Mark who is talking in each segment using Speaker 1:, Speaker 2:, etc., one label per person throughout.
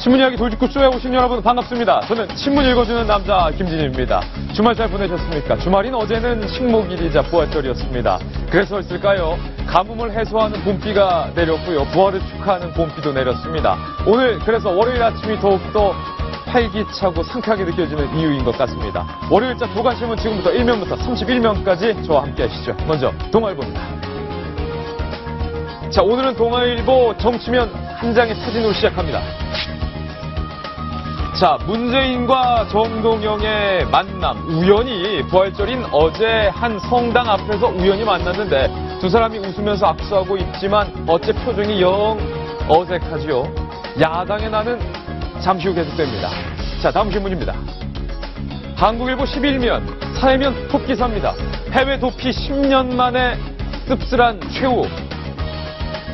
Speaker 1: 신문이야기 돌직구쇼에 오신 여러분 반갑습니다. 저는 신문 읽어주는 남자 김진입니다. 주말 잘 보내셨습니까? 주말인 어제는 식목일이자 부활절이었습니다. 그래서였을까요? 가뭄을 해소하는 봄비가 내렸고요. 부활을 축하하는 봄비도 내렸습니다. 오늘 그래서 월요일 아침이 더욱더 활기차고 상쾌하게 느껴지는 이유인 것 같습니다. 월요일자 도간신문 지금부터 1면부터 31면까지 저와 함께 하시죠. 먼저 동아일보입니다. 자, 오늘은 동아일보 정치면 한 장의 사진으로 시작합니다. 자, 문재인과 정동영의 만남, 우연히 부활절인 어제 한 성당 앞에서 우연히 만났는데 두 사람이 웃으면서 악수하고 있지만 어째 표정이 영 어색하지요. 야당의 나는 잠시 후 계속됩니다. 자, 다음 신문입니다. 한국일보 11면, 사회면 톱기사입니다. 해외 도피 10년 만에 씁쓸한 최후.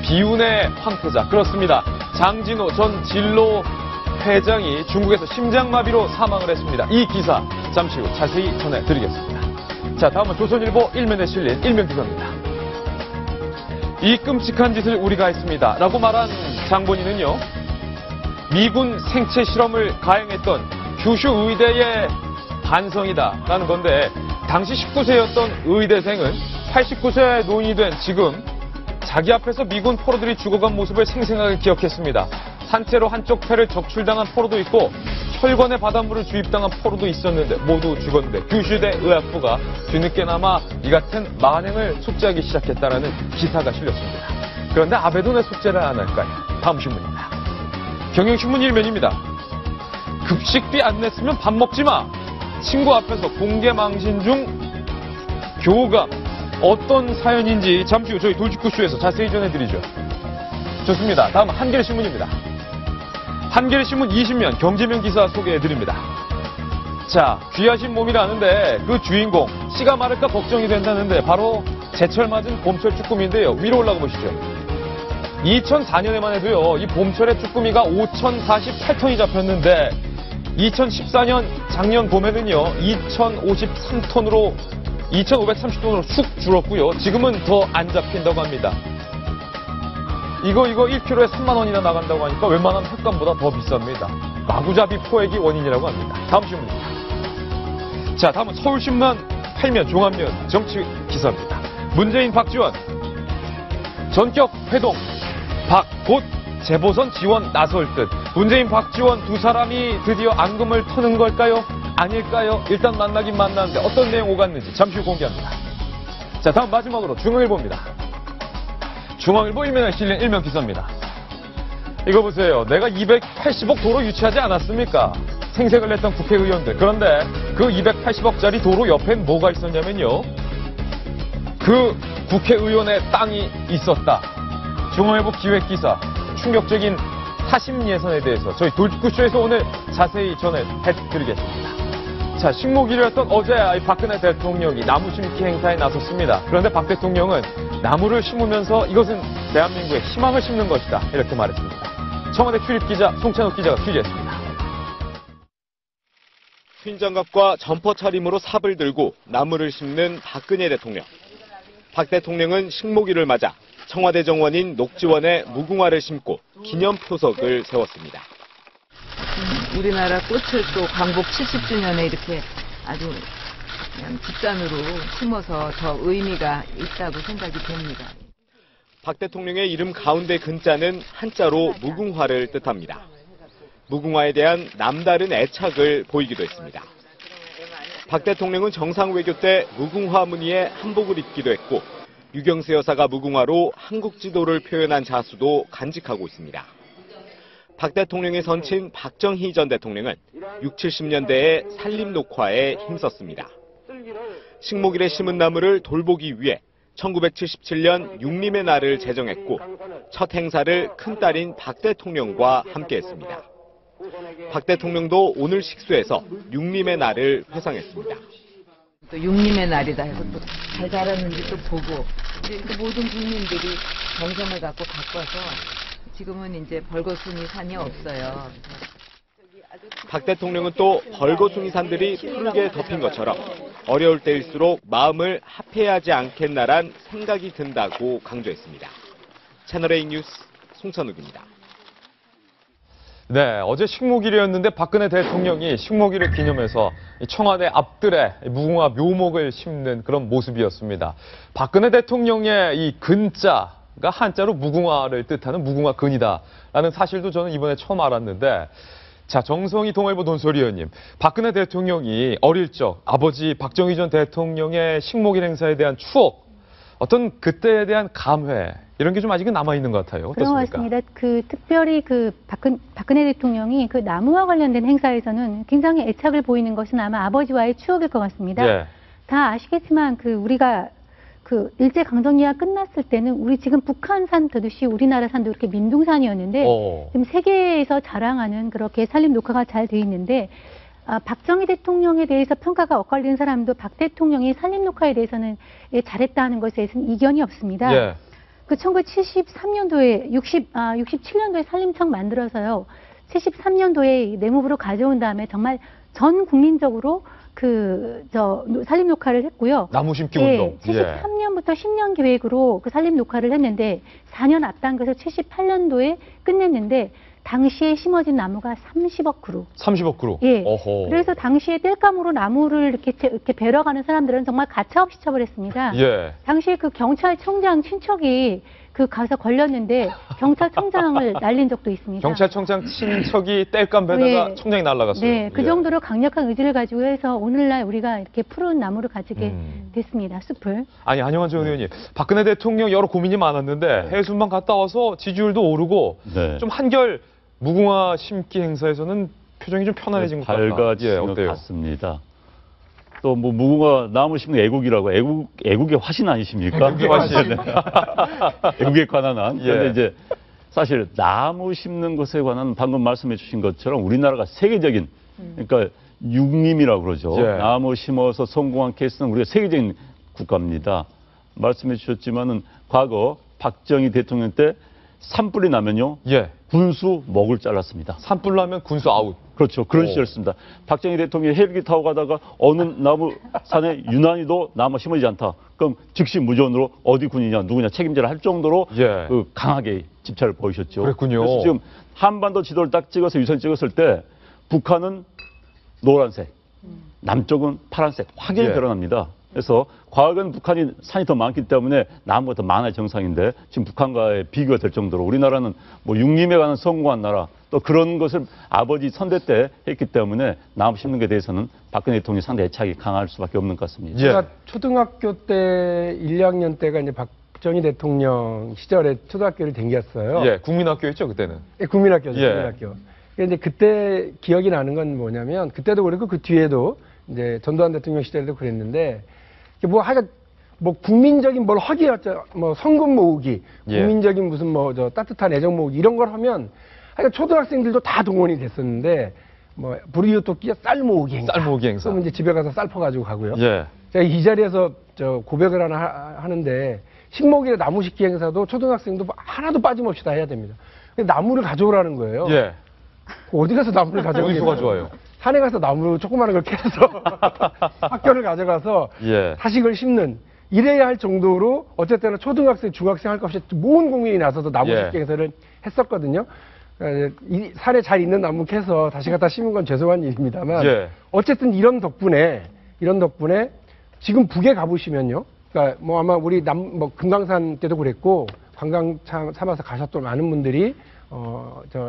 Speaker 1: 비운의 황태자. 그렇습니다. 장진호 전 진로 회장이 중국에서 심장마비로 사망을 했습니다. 이 기사 잠시 후 자세히 전해드리겠습니다. 자, 다음은 조선일보 1면에 실린 1면 기사입니다. 이 끔찍한 짓을 우리가 했습니다. 라고 말한 장본인은요, 미군 생체 실험을 가행했던 규슈 의대의 반성이다 라는 건데, 당시 19세였던 의대생은 89세 노인이 된 지금 자기 앞에서 미군 포로들이 죽어간 모습을 생생하게 기억했습니다. 산채로 한쪽 폐를 적출당한 포로도 있고 혈관에 바닷물을 주입당한 포로도 있었는데 모두 죽었는데 규슈대 의학부가 뒤늦게나마 이 같은 만행을 속죄하기 시작했다라는 기사가 실렸습니다. 그런데 아베도 왜 속죄를 안 할까요? 다음 신문입니다. 경향신문 1면입니다. 급식비 안 냈으면 밥 먹지 마. 친구 앞에서 공개 망신 중 교감. 어떤 사연인지 잠시 후 저희 돌직구쇼에서 자세히 전해드리죠. 좋습니다. 다음 한겨레신문입니다. 한겨레신문 20면 경제면 기사 소개해드립니다. 자, 귀하신 몸이라는데 그 주인공 씨가 마를까 걱정이 된다는데 바로 제철 맞은 봄철 쭈꾸미인데요. 위로 올라가 보시죠. 2004년에만 해도요, 이 봄철에 쭈꾸미가 5,048톤이 잡혔는데 2014년 작년 봄에는요 2,053톤으로 2,530톤으로 쑥 줄었고요. 지금은 더 안 잡힌다고 합니다. 이거 1kg에 3만 원이나 나간다고 하니까 웬만한 횟감보다 더 비쌉니다. 마구잡이 포획이 원인이라고 합니다. 다음 신문입니다. 자, 다음은 서울신문 8면 종합면 정치 기사입니다. 문재인 박지원 전격 회동 곧 재보선 지원 나설 듯. 문재인 박지원 두 사람이 드디어 앙금을 터는 걸까요? 아닐까요? 일단 만나긴 만나는데 어떤 내용 오갔는지 잠시 후 공개합니다. 자, 다음 마지막으로 중앙일보입니다. 중앙일보 1면에 실린 1면 기사입니다. 이거 보세요. 내가 280억 도로 유치하지 않았습니까? 생색을 냈던 국회의원들. 그런데 그 280억짜리 도로 옆엔 뭐가 있었냐면요, 그 국회의원의 땅이 있었다. 중앙일보 기획기사. 충격적인 사심 예산에 대해서 저희 돌직구쇼에서 오늘 자세히 전해드리겠습니다. 자, 식목일이었던 어제 박근혜 대통령이 나무 심기 행사에 나섰습니다. 그런데 박 대통령은 나무를 심으면서 이것은 대한민국의 희망을 심는 것이다, 이렇게 말했습니다. 청와대 출입기자 송찬욱 기자가 취재했습니다.
Speaker 2: 흰 장갑과 점퍼 차림으로 삽을 들고 나무를 심는 박근혜 대통령. 박 대통령은 식목일을 맞아 청와대 정원인 녹지원에 무궁화를 심고 기념표석을 세웠습니다.
Speaker 3: 우리나라 꽃을 또 광복 70주년에 이렇게 아주 그냥 집단으로 심어서 더 의미가 있다고 생각이 됩니다.
Speaker 2: 박 대통령의 이름 가운데 근자는 한자로 무궁화를 뜻합니다. 무궁화에 대한 남다른 애착을 보이기도 했습니다. 박 대통령은 정상 외교 때 무궁화 무늬의 한복을 입기도 했고 유경수 여사가 무궁화로 한국 지도를 표현한 자수도 간직하고 있습니다. 박 대통령의 선친 박정희 전 대통령은 60, 70년대의 산림 녹화에 힘썼습니다. 식목일에 심은 나무를 돌보기 위해 1977년 육림의 날을 제정했고 첫 행사를 큰딸인 박 대통령과 함께했습니다. 박 대통령도 오늘 식수에서 육림의 날을 회상했습니다.
Speaker 3: 또 육림의 날이다 해서 또 잘 자랐는지 또 보고 또 모든 국민들이 정성을 갖고 가꿔서 지금은 이제 벌거숭이 산이 없어요.
Speaker 2: 박 대통령은 또 벌거숭이 산들이 푸르게 덮인 것처럼 어려울 때일수록 마음을 합해야 하지 않겠나란 생각이 든다고 강조했습니다. 채널A 뉴스 송찬욱입니다.
Speaker 1: 네, 어제 식목일이었는데 박근혜 대통령이 식목일을 기념해서 청와대 앞뜰에 무궁화 묘목을 심는 그런 모습이었습니다. 박근혜 대통령의 이 근자가 한자로 무궁화를 뜻하는 무궁화근이다라는 사실도 저는 이번에 처음 알았는데, 자, 정성희 동아일보 논설위원님, 박근혜 대통령이 어릴 적 아버지 박정희 전 대통령의 식목일 행사에 대한 추억, 어떤 그때에 대한 감회, 이런 게 좀 아직은 남아있는 것 같아요.
Speaker 4: 그런 것
Speaker 1: 어떻습니까?
Speaker 4: 같습니다. 특별히 박근혜 대통령이 그 나무와 관련된 행사에서는 굉장히 애착을 보이는 것은 아마 아버지와의 추억일 것 같습니다.
Speaker 1: 예.
Speaker 4: 다 아시겠지만 우리가 일제강점기가 끝났을 때는 우리 지금 북한산 되듯이 우리나라 산도 이렇게 민둥산이었는데 지금 세계에서 자랑하는 그렇게 산림 녹화가 잘 돼 있는데, 박정희 대통령에 대해서 평가가 엇갈리는 사람도 박 대통령이 산림 녹화에 대해서는 잘했다는 것에 대해서는 이견이 없습니다.
Speaker 1: 예.
Speaker 4: 그 1973년도에 67년도에 산림청 만들어서요. 73년도에 내무부로 가져온 다음에 정말 전 국민적으로 산림 녹화를 했고요.
Speaker 1: 나무 심기 운동.
Speaker 4: 73년부터 10년 계획으로 그 산림 녹화를 했는데 4년 앞당겨서 78년도에 끝냈는데 당시에 심어진 나무가 30억 그루.
Speaker 1: 30억 그루.
Speaker 4: 예.
Speaker 1: 어허.
Speaker 4: 그래서 당시에 땔감으로 나무를 이렇게 베러 가는 사람들은 정말 가차없이 처벌했습니다.
Speaker 1: 예.
Speaker 4: 당시에 그 경찰청장 친척이 가서 걸렸는데 경찰청장을 날린 적도 있습니다.
Speaker 1: 경찰청장 친척이 땔감 베다가
Speaker 4: 네.
Speaker 1: 청장이 날아갔어요.
Speaker 4: 네, 그
Speaker 1: 예.
Speaker 4: 정도로 강력한 의지를 가지고 해서 오늘날 우리가 이렇게 푸른 나무를 가지게 됐습니다. 숲을.
Speaker 1: 아니, 안영환 전 의원님, 박근혜 대통령 여러 고민이 많았는데 해수만 갔다 와서 지지율도 오르고
Speaker 5: 네.
Speaker 1: 좀 한결 무궁화 심기 행사에서는 표정이 좀 편안해진 것 같다.
Speaker 5: 밝아지는 것
Speaker 1: 어때요?
Speaker 5: 같습니다. 또 무궁화 나무 심는 애국이라고 애국의 화신 아니십니까?
Speaker 1: 애국의 화신.
Speaker 5: 네. 애국에 관한 한.
Speaker 1: 예.
Speaker 5: 그런데 이제 사실 나무 심는 것에 관한 방금 말씀해 주신 것처럼 우리나라가 세계적인, 그러니까 육림이라고 그러죠.
Speaker 1: 예.
Speaker 5: 나무 심어서 성공한 케이스는 우리가 세계적인 국가입니다. 말씀해 주셨지만은 과거 박정희 대통령 때 산불이 나면요.
Speaker 1: 예.
Speaker 5: 군수 목을 잘랐습니다.
Speaker 1: 산불 나면 군수 아웃.
Speaker 5: 그렇죠. 그런
Speaker 1: 오.
Speaker 5: 시절이었습니다. 박정희 대통령이 헬기 타고 가다가 어느 나무 산에 유난히도 나무 심어지지 않다. 그럼 즉시 무전으로 어디 군이냐 누구냐 책임져라 할 정도로
Speaker 1: 예.
Speaker 5: 강하게 집차를 보이셨죠.
Speaker 1: 그랬군요.
Speaker 5: 그래서 지금 한반도 지도를 딱 찍어서 유선 찍었을 때 북한은 노란색, 남쪽은 파란색 확연히
Speaker 1: 예.
Speaker 5: 드러납니다. 그래서 과거에는 북한이 산이 더 많기 때문에 나무가 더 많아야 정상인데 지금 북한과의 비교가 될 정도로 우리나라는 육림에 관한 성공한 나라 또 그런 것을 아버지 선대 때 했기 때문에 나무 심는 것에 대해서는 박근혜 대통령이 상당히 애착이 강할 수밖에 없는 것 같습니다.
Speaker 1: 예.
Speaker 6: 제가 초등학교 때 1, 2학년 때가 이제 박정희 대통령 시절에 초등학교를 다녔어요.
Speaker 1: 예. 국민학교였죠, 그때는.
Speaker 6: 예, 국민학교죠,
Speaker 1: 예.
Speaker 6: 국민학교. 근데 그때 기억이 나는 건 뭐냐면 그때도 그렇고 그 뒤에도 이제 전두환 대통령 시절에도 그랬는데 하여간 국민적인 뭘 하기 성금 모으기,
Speaker 1: 예.
Speaker 6: 국민적인 무슨 따뜻한 애정 모으기 이런 걸 하면 하여간 초등학생들도 다 동원이 됐었는데 불이웃돕기 쌀 모으기 행사.
Speaker 1: 쌀 모으기 행사.
Speaker 6: 그럼 이제 집에 가서 쌀 퍼가지고 가고요.
Speaker 1: 예.
Speaker 6: 제가 이 자리에서 고백을 하는데 식목일에 나무 심기 행사도 초등학생도 하나도 빠짐없이 다 해야 됩니다. 근데 나무를 가져오라는 거예요.
Speaker 1: 예.
Speaker 6: 어디 가서 나무를 가져오겠어요?
Speaker 1: 어디서 가져와요?
Speaker 6: 산에 가서 나무 조그마한 걸 캐서 학교를 가져가서
Speaker 1: 예.
Speaker 6: 다시 그걸 심는 이래야 할 정도로 어쨌든 초등학생, 중학생 할 것 없이 모든 국민이 나서서 나무
Speaker 1: 예.
Speaker 6: 심기 행사를 했었거든요. 산에 잘 있는 나무 캐서 다시 갖다 심은 건 죄송한 일입니다만
Speaker 1: 예.
Speaker 6: 어쨌든 이런 덕분에 지금 북에 가보시면요. 그러니까 아마 우리 금강산 때도 그랬고 관광 삼아서 가셨던 많은 분들이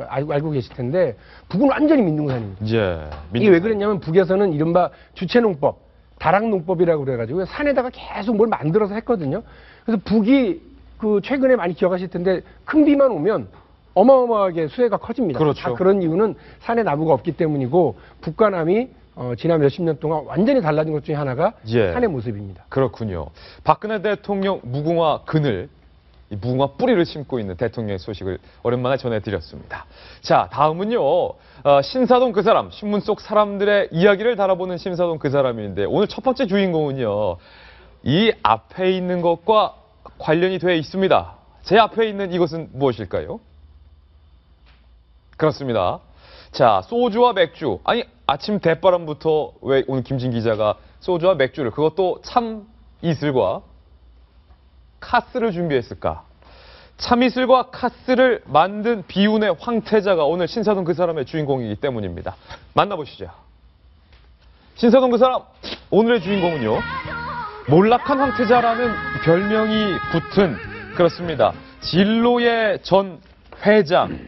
Speaker 6: 알고 계실 텐데 북은 완전히 민둥산입니다.
Speaker 1: 예.
Speaker 6: 이게 왜 그랬냐면 북에서는 이른바 주체농법, 다락농법이라고 그래가지고 산에다가 계속 뭘 만들어서 했거든요. 그래서 북이 최근에 많이 기억하실 텐데 큰 비만 오면 어마어마하게 수해가 커집니다.
Speaker 1: 그렇죠.
Speaker 6: 다 그런 이유는 산에 나무가 없기 때문이고 북과 남이 지난 몇십 년 동안 완전히 달라진 것 중에 하나가
Speaker 1: 예.
Speaker 6: 산의 모습입니다.
Speaker 1: 그렇군요. 박근혜 대통령 무궁화 근을, 이 무궁화 뿌리를 심고 있는 대통령의 소식을 오랜만에 전해드렸습니다. 자, 다음은요. 신사동 그 사람, 신문 속 사람들의 이야기를 달아보는 신사동 그 사람인데 오늘 첫 번째 주인공은요. 이 앞에 있는 것과 관련이 되어 있습니다. 제 앞에 있는 이것은 무엇일까요? 그렇습니다. 자, 소주와 맥주. 아니, 아침 대바람부터 왜 오늘 김진 기자가 소주와 맥주를, 그것도 참 이슬과 카스를 준비했을까? 참이슬과 카스를 만든 비운의 황태자가 오늘 신사동 그 사람의 주인공이기 때문입니다. 만나보시죠. 신사동 그 사람, 오늘의 주인공은요, 몰락한 황태자라는 별명이 붙은, 그렇습니다, 진로의 전 회장,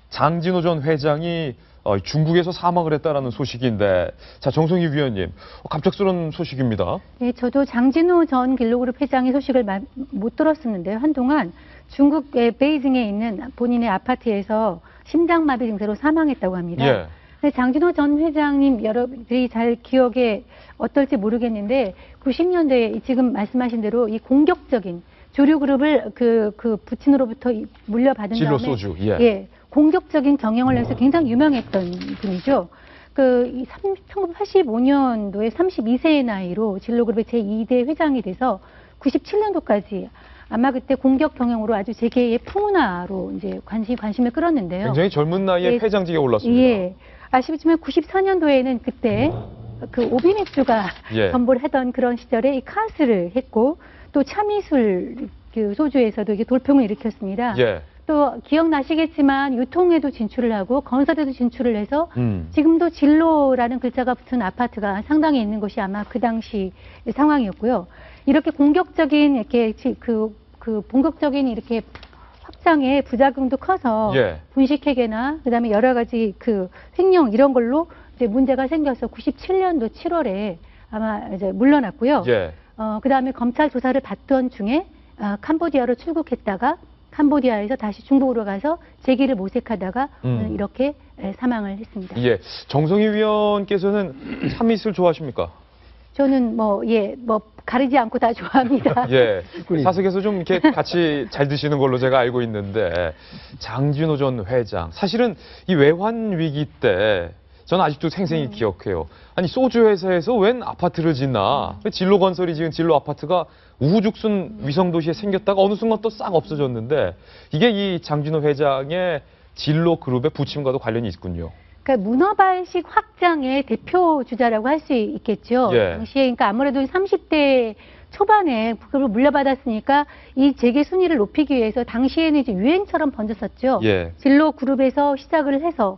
Speaker 1: 장진호 전 회장이 중국에서 사망을 했다라는 소식인데, 자, 정성희 위원님, 갑작스러운 소식입니다.
Speaker 4: 네, 저도 장진호 전 길로그룹 회장의 소식을 못 들었었는데요. 한동안 중국의 베이징에 있는 본인의 아파트에서 심장마비 증세로 사망했다고 합니다.
Speaker 1: 예.
Speaker 4: 근데 장진호 전 회장님 여러분들이 잘 기억에 어떨지 모르겠는데 90년대에 지금 말씀하신 대로 이 공격적인 조류 그룹을 그 부친으로부터 물려받은
Speaker 1: 진로
Speaker 4: 다음에
Speaker 1: 소주, 예.
Speaker 4: 예, 공격적인 경영을 해서 굉장히 유명했던 분이죠. 1985년도에 32세의 나이로 진로그룹의 제2대 회장이 돼서 97년도까지 아마 그때 공격 경영으로 아주 재계의 풍운하로 이제 관심을 끌었는데요.
Speaker 1: 굉장히 젊은 나이에
Speaker 4: 예,
Speaker 1: 회장직에 올랐습니다.
Speaker 4: 예. 아시겠지만 94년도에는 그때 그 오비맥주가
Speaker 1: 예.
Speaker 4: 전보를 하던 그런 시절에 이 카스를 했고 또 참이슬 그 소주에서도 이게 돌풍을 일으켰습니다.
Speaker 1: 예.
Speaker 4: 또 기억나시겠지만 유통에도 진출을 하고 건설에도 진출을 해서
Speaker 1: 음.
Speaker 4: 지금도 진로라는 글자가 붙은 아파트가 상당히 있는 것이 아마 그 당시 상황이었고요. 이렇게 공격적인 이렇게 본격적인 이렇게 확장의 부작용도 커서
Speaker 1: 예.
Speaker 4: 분식회계나 그다음에 여러 가지 그 횡령 이런 걸로 이제 문제가 생겨서 97년도 7월에 아마 이제 물러났고요.
Speaker 1: 예.
Speaker 4: 그다음에 검찰 조사를 받던 중에 캄보디아로 출국했다가 캄보디아에서 다시 중국으로 가서 재기를 모색하다가 오늘 이렇게 사망을 했습니다.
Speaker 1: 예. 정성희 위원께서는 참이슬 좋아하십니까?
Speaker 4: 저는 가리지 않고 다 좋아합니다.
Speaker 1: 예. 사석에서 좀 이렇게 같이 잘 드시는 걸로 제가 알고 있는데, 장진호 전 회장. 사실은 이 외환 위기 때 저는 아직도 생생히 기억해요. 아니, 소주 회사에서 웬 아파트를 짓나? 진로 건설이 지은 진로 아파트가 우후죽순 위성도시에 생겼다가 어느 순간 또 싹 없어졌는데, 이게 이 장진호 회장의 진로 그룹의 부침과도 관련이 있군요.
Speaker 4: 그러니까 문어발식 확장의 대표 주자라고 할 수 있겠죠.
Speaker 1: 예.
Speaker 4: 당시에 그러니까 아무래도 30대 초반에 그걸 물려받았으니까 이 재계 순위를 높이기 위해서 당시에는 이제 유행처럼 번졌었죠.
Speaker 1: 예.
Speaker 4: 진로 그룹에서 시작을 해서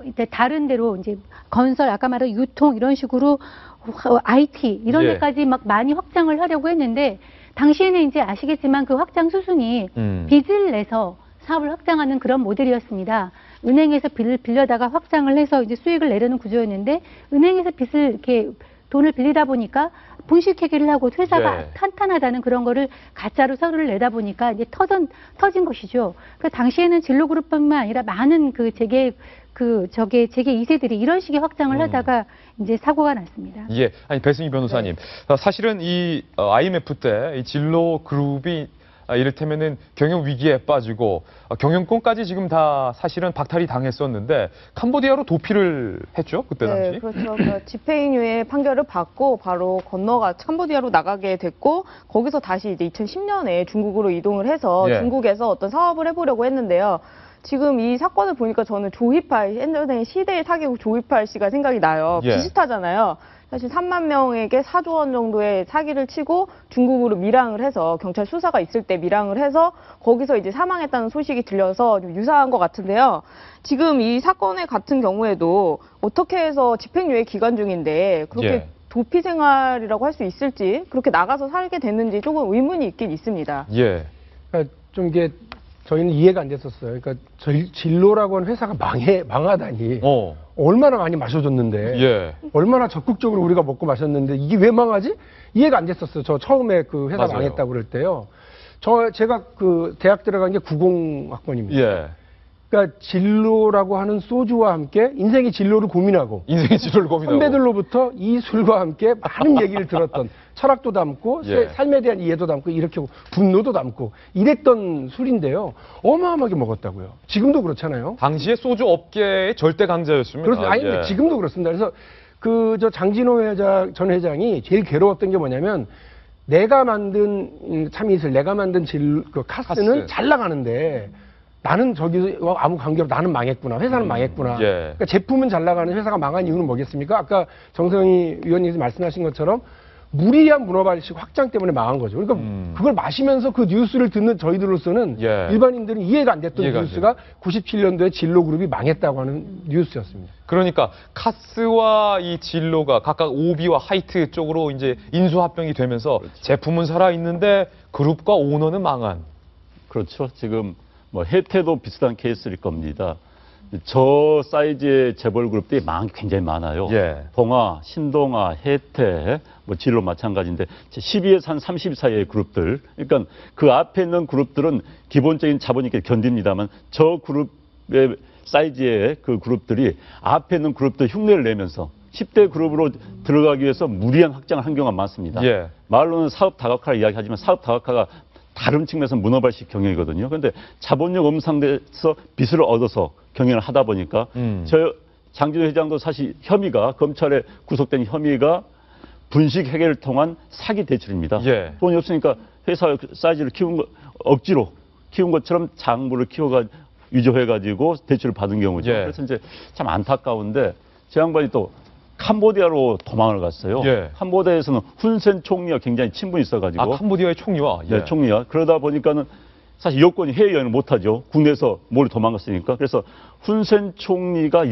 Speaker 4: 이제 다른 데로 이제 건설, 아까 말한 유통 이런 식으로 IT 이런
Speaker 1: 예.
Speaker 4: 데까지 막 많이 확장을 하려고 했는데 당시에는 이제 아시겠지만 그 확장 수순이 빚을 내서 사업을 확장하는 그런 모델이었습니다. 은행에서 빌려다가 확장을 해서 이제 수익을 내려는 구조였는데 은행에서 빚을 이렇게 돈을 빌리다 보니까 분식회계를 하고 회사가
Speaker 1: 예.
Speaker 4: 탄탄하다는 그런 거를 가짜로 서류를 내다 보니까 이제 터진 것이죠. 그 당시에는 진로그룹뿐만 아니라 많은 재계 2세들이 이런 식의 확장을 하다가 이제 사고가 났습니다.
Speaker 1: 예. 아니, 배승희 변호사님. 사실은 이 IMF 때 이 진로 그룹이 이를테면은 경영 위기에 빠지고 경영권까지 지금 다 사실은 박탈이 당했었는데 캄보디아로 도피를 했죠, 그때 당시.
Speaker 7: 네, 그렇죠. 그러니까 집행유예 판결을 받고 바로 캄보디아로 나가게 됐고 거기서 다시 이제 2010년에 중국으로 이동을 해서
Speaker 1: 예.
Speaker 7: 중국에서 어떤 사업을 해보려고 했는데요. 지금 이 사건을 보니까 저는 조이팔, 옛날에 시대의 사기국 조이팔 씨가 생각이 나요.
Speaker 1: 예.
Speaker 7: 비슷하잖아요. 사실 3만 명에게 4조 원 정도의 사기를 치고 중국으로 밀항을 해서 경찰 수사가 있을 때 밀항을 해서 거기서 이제 사망했다는 소식이 들려서 좀 유사한 것 같은데요. 지금 이 사건의 같은 경우에도 어떻게 해서 집행유예 기간 중인데 그렇게
Speaker 1: 예.
Speaker 7: 도피 생활이라고 할 수 있을지 그렇게 나가서 살게 됐는지 조금 의문이 있긴 있습니다.
Speaker 1: 예.
Speaker 6: 그러니까 좀 이게 저희는 이해가 안 됐었어요. 그러니까 진로라고 하는 회사가 망하다니. 얼마나 많이 마셔줬는데.
Speaker 1: 예.
Speaker 6: 얼마나 적극적으로 우리가 먹고 마셨는데 이게 왜 망하지? 이해가 안 됐었어요. 저 처음에 그 회사
Speaker 1: 맞아요.
Speaker 6: 망했다고 그럴 때요. 제가 그 대학 들어간 게 90학번입니다.
Speaker 1: 예.
Speaker 6: 그러니까 진로라고 하는 소주와 함께 인생의 진로를 고민하고
Speaker 1: 인생의 진로를 고민하고.
Speaker 6: 선배들로부터 이 술과 함께 많은 얘기를 들었던 철학도 담고
Speaker 1: 예.
Speaker 6: 삶에 대한 이해도 담고 이렇게 분노도 담고 이랬던 술인데요. 어마어마하게 먹었다고요. 지금도 그렇잖아요.
Speaker 1: 당시에 소주 업계의 절대 강자였습니다.
Speaker 6: 그래서 아니
Speaker 1: 예.
Speaker 6: 지금도 그렇습니다. 그래서 장진호 전 회장이 제일 괴로웠던 게 뭐냐면 내가 만든 참이슬, 내가 만든 카스는
Speaker 1: 카스.
Speaker 6: 잘 나가는데 나는 저기서 아무 관계없이 나는 망했구나. 회사는 망했구나.
Speaker 1: 예.
Speaker 6: 그러니까 제품은 잘 나가는 회사가 망한 이유는 뭐겠습니까? 아까 정성희 위원님이 말씀하신 것처럼 무리한 문어발식 확장 때문에 망한 거죠. 그러니까 그걸 마시면서 그 뉴스를 듣는 저희들로서는
Speaker 1: 예.
Speaker 6: 일반인들은 이해가 안 됐던
Speaker 1: 이해가 안
Speaker 6: 뉴스가 97년도에 진로그룹이 망했다고 하는 뉴스였습니다.
Speaker 1: 그러니까 카스와 이 진로가 각각 오비와 하이트 쪽으로 이제 인수합병이 되면서 제품은 살아 있는데 그룹과 오너는 망한.
Speaker 5: 그렇죠. 지금 뭐 혜태도 비슷한 케이스일 겁니다. 저 사이즈의 재벌 그룹들이 굉장히 많아요.
Speaker 1: 예.
Speaker 5: 동아, 신동아, 혜태, 뭐 진로 마찬가지인데 12에서 한 30 사이의 그룹들. 그러니까 그 앞에 있는 그룹들은 기본적인 자본이 이렇게 견딥니다만 저 그룹의 사이즈의 그 그룹들이 앞에 있는 그룹들 흉내를 내면서 10대 그룹으로 들어가기 위해서 무리한 확장을 한 경우가 많습니다.
Speaker 1: 예.
Speaker 5: 말로는 사업 다각화를 이야기하지만 사업 다각화가 다른 측면에서 문어발식 경영이거든요. 그런데 자본력 없는 상태에서 빚을 얻어서 경영을 하다 보니까 저 장진호 회장도 사실 혐의가 검찰에 구속된 혐의가 분식 회계를 통한 사기 대출입니다.
Speaker 1: 예.
Speaker 5: 돈이 없으니까 회사 사이즈를 억지로 키운 것처럼 장부를 위조해가지고 대출을 받은 경우죠.
Speaker 1: 예.
Speaker 5: 그래서 이제 참 안타까운데 제 양반이 또 캄보디아로 도망을 갔어요.
Speaker 1: 예.
Speaker 5: 캄보디아에서는 훈센 총리와 굉장히 친분이 있어가지고.
Speaker 1: 캄보디아의 총리와. 예.
Speaker 5: 네, 총리와. 그러다 보니까는 사실 여권이 해외여행을 못하죠. 국내에서 몰래 도망갔으니까. 그래서 훈센 총리가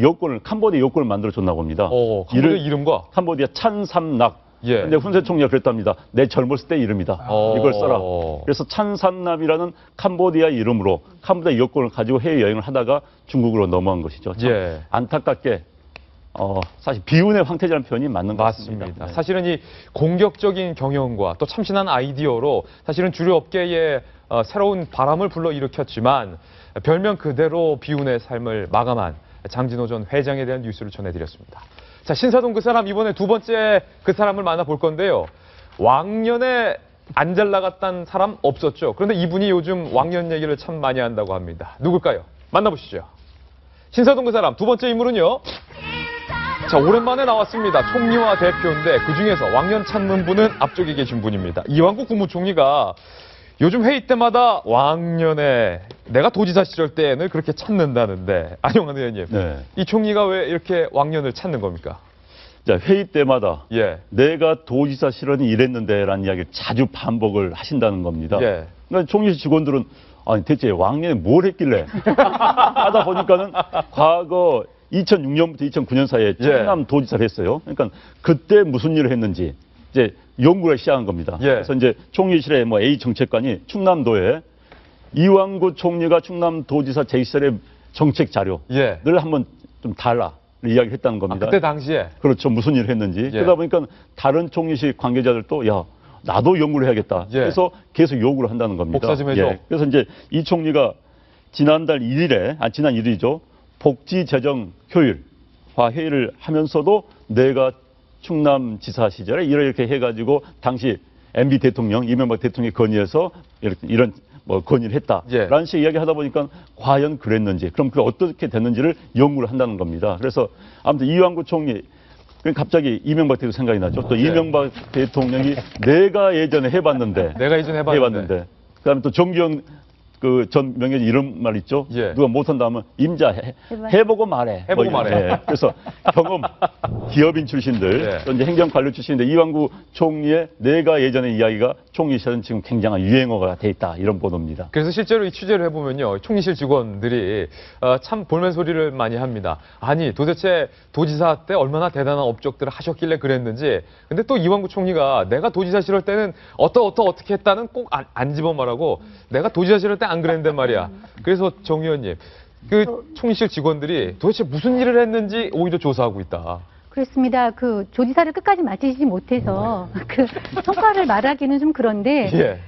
Speaker 5: 캄보디아 여권을 만들어줬나 봅니다.
Speaker 1: 캄보디아 이름과?
Speaker 5: 캄보디아 찬삼낙.
Speaker 1: 예.
Speaker 5: 근데 훈센 총리가 그랬답니다. 내 젊었을 때 이름이다. 이걸 써라. 그래서 찬삼남이라는 캄보디아 이름으로 캄보디아 여권을 가지고 해외여행을 하다가 중국으로 넘어간 것이죠. 참
Speaker 1: 예.
Speaker 5: 안타깝게 사실 비운의 황태자라는 표현이 맞는 것 같습니다.
Speaker 1: 맞습니다.
Speaker 5: 네.
Speaker 1: 사실은 이 공격적인 경영과 또 참신한 아이디어로 사실은 주류 업계에 새로운 바람을 불러일으켰지만 별명 그대로 비운의 삶을 마감한 장진호 전 회장에 대한 뉴스를 전해드렸습니다. 자, 신사동 그 사람 이번에 두 번째 그 사람을 만나볼 건데요. 왕년에 안 잘 나갔던 사람 없었죠. 그런데 이분이 요즘 왕년 얘기를 참 많이 한다고 합니다. 누굴까요? 만나보시죠. 신사동 그 사람 두 번째 인물은요. 자, 오랜만에 나왔습니다. 총리와 대표인데 그중에서 왕년 찾는 분은 앞쪽에 계신 분입니다. 이완구 국무총리가 요즘 회의 때마다 왕년에 내가 도지사 시절 때는 그렇게 찾는다는데 안용환 의원님,
Speaker 5: 네.
Speaker 1: 이 총리가 왜 이렇게 왕년을 찾는 겁니까?
Speaker 5: 자, 회의 때마다
Speaker 1: 예.
Speaker 5: 내가 도지사 실현이 이랬는데라는 이야기를 자주 반복을 하신다는 겁니다.
Speaker 1: 예.
Speaker 5: 그러니까 총리실 직원들은 아니 대체 왕년에 뭘 했길래 하다 보니까는 과거 2006년부터 2009년 사이에 충남 도지사를 했어요. 그러니까 그때 무슨 일을 했는지 이제 연구를 시작한 겁니다.
Speaker 1: 예.
Speaker 5: 그래서 이제 총리실의 A 정책관이 충남도에 이완구 총리가 충남도지사 제1시절의 정책 자료를 한번 좀 달라 이야기를 했다는 겁니다.
Speaker 1: 그때 당시에?
Speaker 5: 그렇죠. 무슨 일을 했는지. 그러다 보니까 다른 총리실 관계자들도 야 나도 연구를 해야겠다. 그래서 계속 요구를 한다는 겁니다.
Speaker 1: 복사 좀 해줘.
Speaker 5: 그래서 이제 이 총리가 지난 1일이죠. 복지 재정 효율화 회의를 하면서도 내가 충남지사 시절에 이렇게 해가지고 당시 MB 대통령, 이명박 대통령이 건의해서 이런 건의를 했다라는 식의 이야기 하다 보니까 과연 그랬는지, 그럼 그게 어떻게 됐는지를 연구를 한다는 겁니다. 그래서 아무튼 이완구 총리, 갑자기 이명박 대통령 생각이 나죠. 또 이명박 대통령이 내가 예전에 해봤는데. 그다음에 또 정기영 전 명예직 이런 말 있죠. 누가 못한다 하면 임자 해보고 말해. 그래서 경험 기업인 출신들, 또 이제 행정관료 출신인데 이완구 총리의 내가 예전의 이야기가 총리실은 지금 굉장한 유행어가 돼 있다 이런 보도입니다.
Speaker 1: 그래서 실제로 이 취재를 해보면요, 총리실 직원들이 참 볼멘 소리를 많이 합니다. 아니 도대체 도지사 때 얼마나 대단한 업적들을 하셨길래 그랬는지. 근데 또 이완구 총리가 내가 도지사 시절 때는 어떻게 했다는 꼭 안 집어 말하고 내가 도지사 시절 때 안 그랬는데 말이야. 그래서 정 의원님, 그 총리실 직원들이 도대체 무슨 일을 했는지 오히려 조사하고 있다.
Speaker 4: 그렇습니다. 그 조지사를 끝까지 마치지 못해서 그 성과를 말하기는 좀 그런데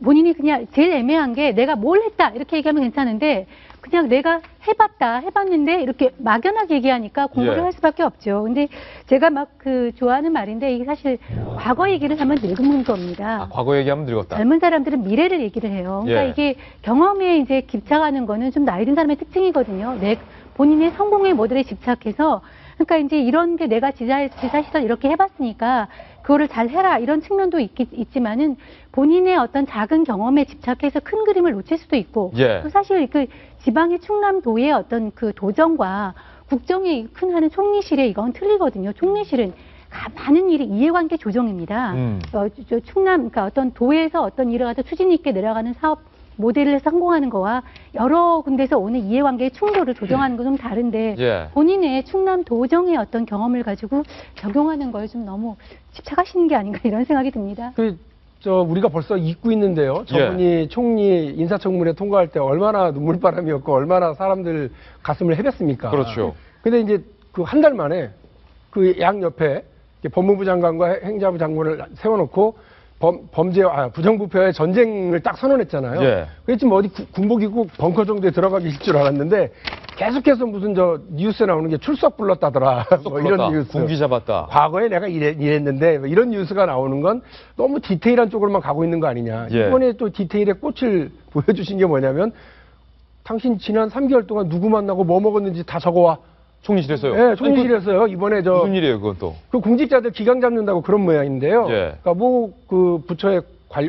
Speaker 4: 본인이 그냥 제일 애매한 게 내가 뭘 했다 이렇게 얘기하면 괜찮은데 그냥 내가 해봤는데 이렇게 막연하게 얘기하니까 공부를 할 수밖에 없죠. 근데 제가 막 좋아하는 말인데 이게 사실 과거 얘기를 하면 늙은 겁니다.
Speaker 1: 과거 얘기하면 늙었다.
Speaker 4: 젊은 사람들은 미래를 얘기를 해요. 그러니까 이게 경험에 이제 집착하는 거는 좀 나이 든 사람의 특징이거든요. 본인의 성공의 모델에 집착해서 그러니까 이제 이런 게 내가 지사 시절 이렇게 해봤으니까 그거를 잘 해라 이런 측면도 있지만은 본인의 어떤 작은 경험에 집착해서 큰 그림을 놓칠 수도 있고 또 사실 그 지방의 충남도의 어떤 그 도정과 국정에 큰 하는 총리실에 이건 틀리거든요. 총리실은 많은 일이 이해관계 조정입니다. 충남, 그러니까 어떤 도에서 어떤 일을 가지고 추진 있게 내려가는 사업 모델을 성공하는 거와 여러 군데서 오는 이해관계의 충돌을 조정하는 건 좀 다른데
Speaker 1: 예.
Speaker 4: 본인의 충남 도정의 어떤 경험을 가지고 적용하는 걸 좀 너무 집착하시는 게 아닌가 이런 생각이 듭니다.
Speaker 6: 우리가 벌써 잊고 있는데요. 저분이 총리 인사청문회 통과할 때 얼마나 눈물바람이었고 얼마나 사람들 가슴을 헤볐습니까?
Speaker 1: 그렇죠.
Speaker 6: 근데 이제 그 한 달 만에 그 양 옆에 법무부 장관과 행자부 장관을 세워놓고 부정부패와의 전쟁을 딱 선언했잖아요.
Speaker 1: 예.
Speaker 6: 그랬지 뭐 어디 군복 입고 벙커 정도에 들어가길 줄 알았는데 계속해서 무슨 뉴스에 나오는 게 출석 불렀다더라. 뭐 이런 뉴스.
Speaker 1: 군기 잡았다.
Speaker 6: 과거에 내가 이랬는데 뭐 이런 뉴스가 나오는 건 너무 디테일한 쪽으로만 가고 있는 거 아니냐.
Speaker 1: 예.
Speaker 6: 이번에 또 디테일의 꽃을 보여주신 게 뭐냐면 당신 지난 3개월 동안 누구 만나고 뭐 먹었는지 다 적어와.
Speaker 1: 총리실에서요?
Speaker 6: 네, 총리실에서요. 이번에
Speaker 1: 무슨 일이에요, 그건 또?
Speaker 6: 그 공직자들 기강 잡는다고 그런 모양인데요.
Speaker 1: 예.
Speaker 6: 그러니까 그 부처의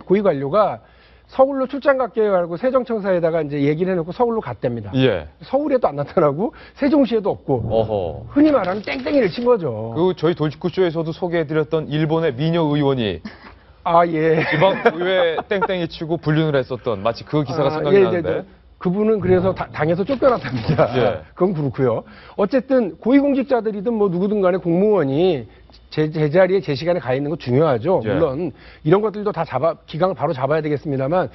Speaker 6: 고위 관료가 서울로 출장 갈게요 하고 세정청사에다가 이제 얘기를 해놓고 서울로 갔답니다.
Speaker 1: 예.
Speaker 6: 서울에도 안 나타나고 세종시에도 없고.
Speaker 1: 어허.
Speaker 6: 흔히 말하는 땡땡이를 친 거죠.
Speaker 1: 저희 돌직구쇼에서도 소개해드렸던 일본의 미녀 의원이
Speaker 6: 아, 예.
Speaker 1: 지방의회 땡땡이 치고 불륜을 했었던 마치 그 기사가 생각이 나는데.
Speaker 6: 그분은 그래서 당에서 쫓겨났답니다.
Speaker 1: 예.
Speaker 6: 그건 그렇고요. 어쨌든 고위공직자들이든 뭐 누구든 간에 공무원이 제자리에 제 시간에 가 있는 거 중요하죠.
Speaker 1: 예.
Speaker 6: 물론 이런 것들도 다 기강 바로 잡아야 되겠습니다만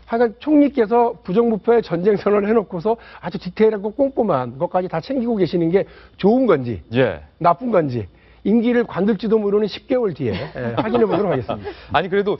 Speaker 6: 하여간 총리께서 부정부패 전쟁 선언을 해놓고서 아주 디테일하고 꼼꼼한 것까지 다 챙기고 계시는 게 좋은 건지
Speaker 1: 예.
Speaker 6: 나쁜 건지 임기를 관둘지도 모르는 10개월 뒤에 확인해 보도록 하겠습니다.
Speaker 1: 아니 그래도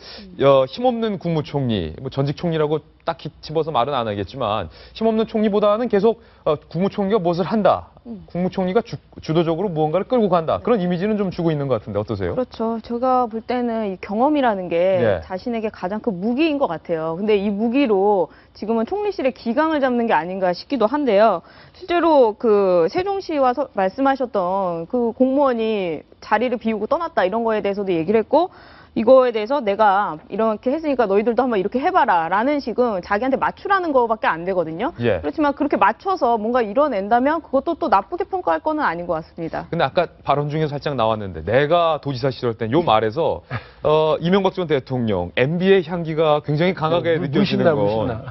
Speaker 1: 힘없는 국무총리, 뭐 전직 총리라고 딱히 집어서 말은 안 하겠지만 힘없는 총리보다는 계속 국무총리가 무엇을 한다. 국무총리가 주도적으로 무언가를 끌고 간다. 그런 이미지는 좀 주고 있는 것 같은데 어떠세요?
Speaker 7: 그렇죠. 제가 볼 때는 이 경험이라는 게
Speaker 1: 예.
Speaker 7: 자신에게 가장 큰 무기인 것 같아요. 근데 이 무기로 지금은 총리실의 기강을 잡는 게 아닌가 싶기도 한데요. 실제로 그 세종시와 말씀하셨던 그 공무원이 자리를 비우고 떠났다 이런 거에 대해서도 얘기를 했고 이거에 대해서 내가 이렇게 했으니까 너희들도 한번 이렇게 해봐라 라는 식은 자기한테 맞추라는 거밖에 안 되거든요.
Speaker 1: 예.
Speaker 7: 그렇지만 그렇게 맞춰서 뭔가 이뤄낸다면 그것도 또 나쁘게 평가할 거는 아닌 것 같습니다.
Speaker 1: 근데 아까 발언 중에 살짝 나왔는데 내가 도지사 시절 땐 요 말에서 이명박 전 대통령 MB의 향기가 굉장히 강하게 느껴지는 건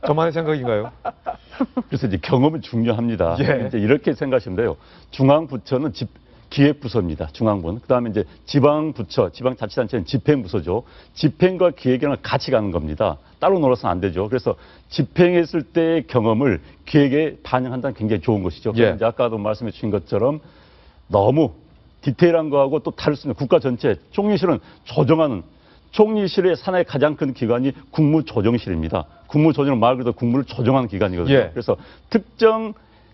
Speaker 1: 저만의 생각인가요?
Speaker 5: 그래서 이제 경험은 중요합니다.
Speaker 1: 예.
Speaker 5: 이제 이렇게 생각하시면 돼요. 중앙부처는 기획부서입니다. 중앙부는. 그다음에 이제 지방부처, 지방자치단체는 집행부서죠. 집행과 기획이랑 같이 가는 겁니다. 따로 놀아서는 안 되죠. 그래서 집행했을 때의 경험을 기획에 반영한다는 굉장히 좋은 것이죠.
Speaker 1: 예.
Speaker 5: 이제 아까도 말씀해 주신 것처럼 너무 디테일한 거하고 또 다를 수 있는 국가 전체, 총리실은 조정하는 총리실의 산하의 가장 큰 기관이 국무조정실입니다. 국무조정은 말 그대로 국무를 조정하는 기관이거든요.
Speaker 1: 예.
Speaker 5: 그래서 특정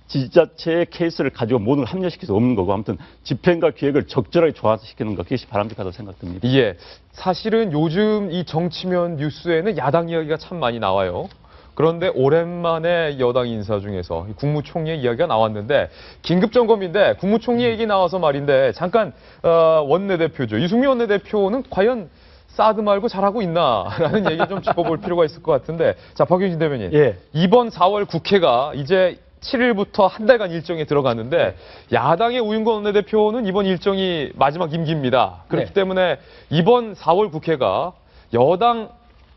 Speaker 5: 지자체의 케이스를 가지고 모든 걸 합리화시킬 수 없는 거고 아무튼 집행과 기획을 적절하게 조화시키는 것 그것이 바람직하다고 생각됩니다.
Speaker 1: 예. 사실은 요즘 이 정치면 뉴스에는 야당 이야기가 참 많이 나와요. 그런데 오랜만에 여당 인사 중에서 국무총리의 이야기가 나왔는데 긴급점검인데 국무총리 얘기 나와서 말인데 잠깐 원내대표죠. 이승민 원내대표는 과연 사드 말고 잘하고 있나라는 얘기 좀 짚어볼 필요가 있을 것 같은데 자 박용진 대변인
Speaker 6: 예.
Speaker 1: 이번 4월 국회가 이제 7일부터 한 달간 일정에 들어가는데 야당의 우윤건 원내대표는 이번 일정이 마지막 임기입니다. 그렇기
Speaker 6: 네.
Speaker 1: 때문에 이번 4월 국회가 여당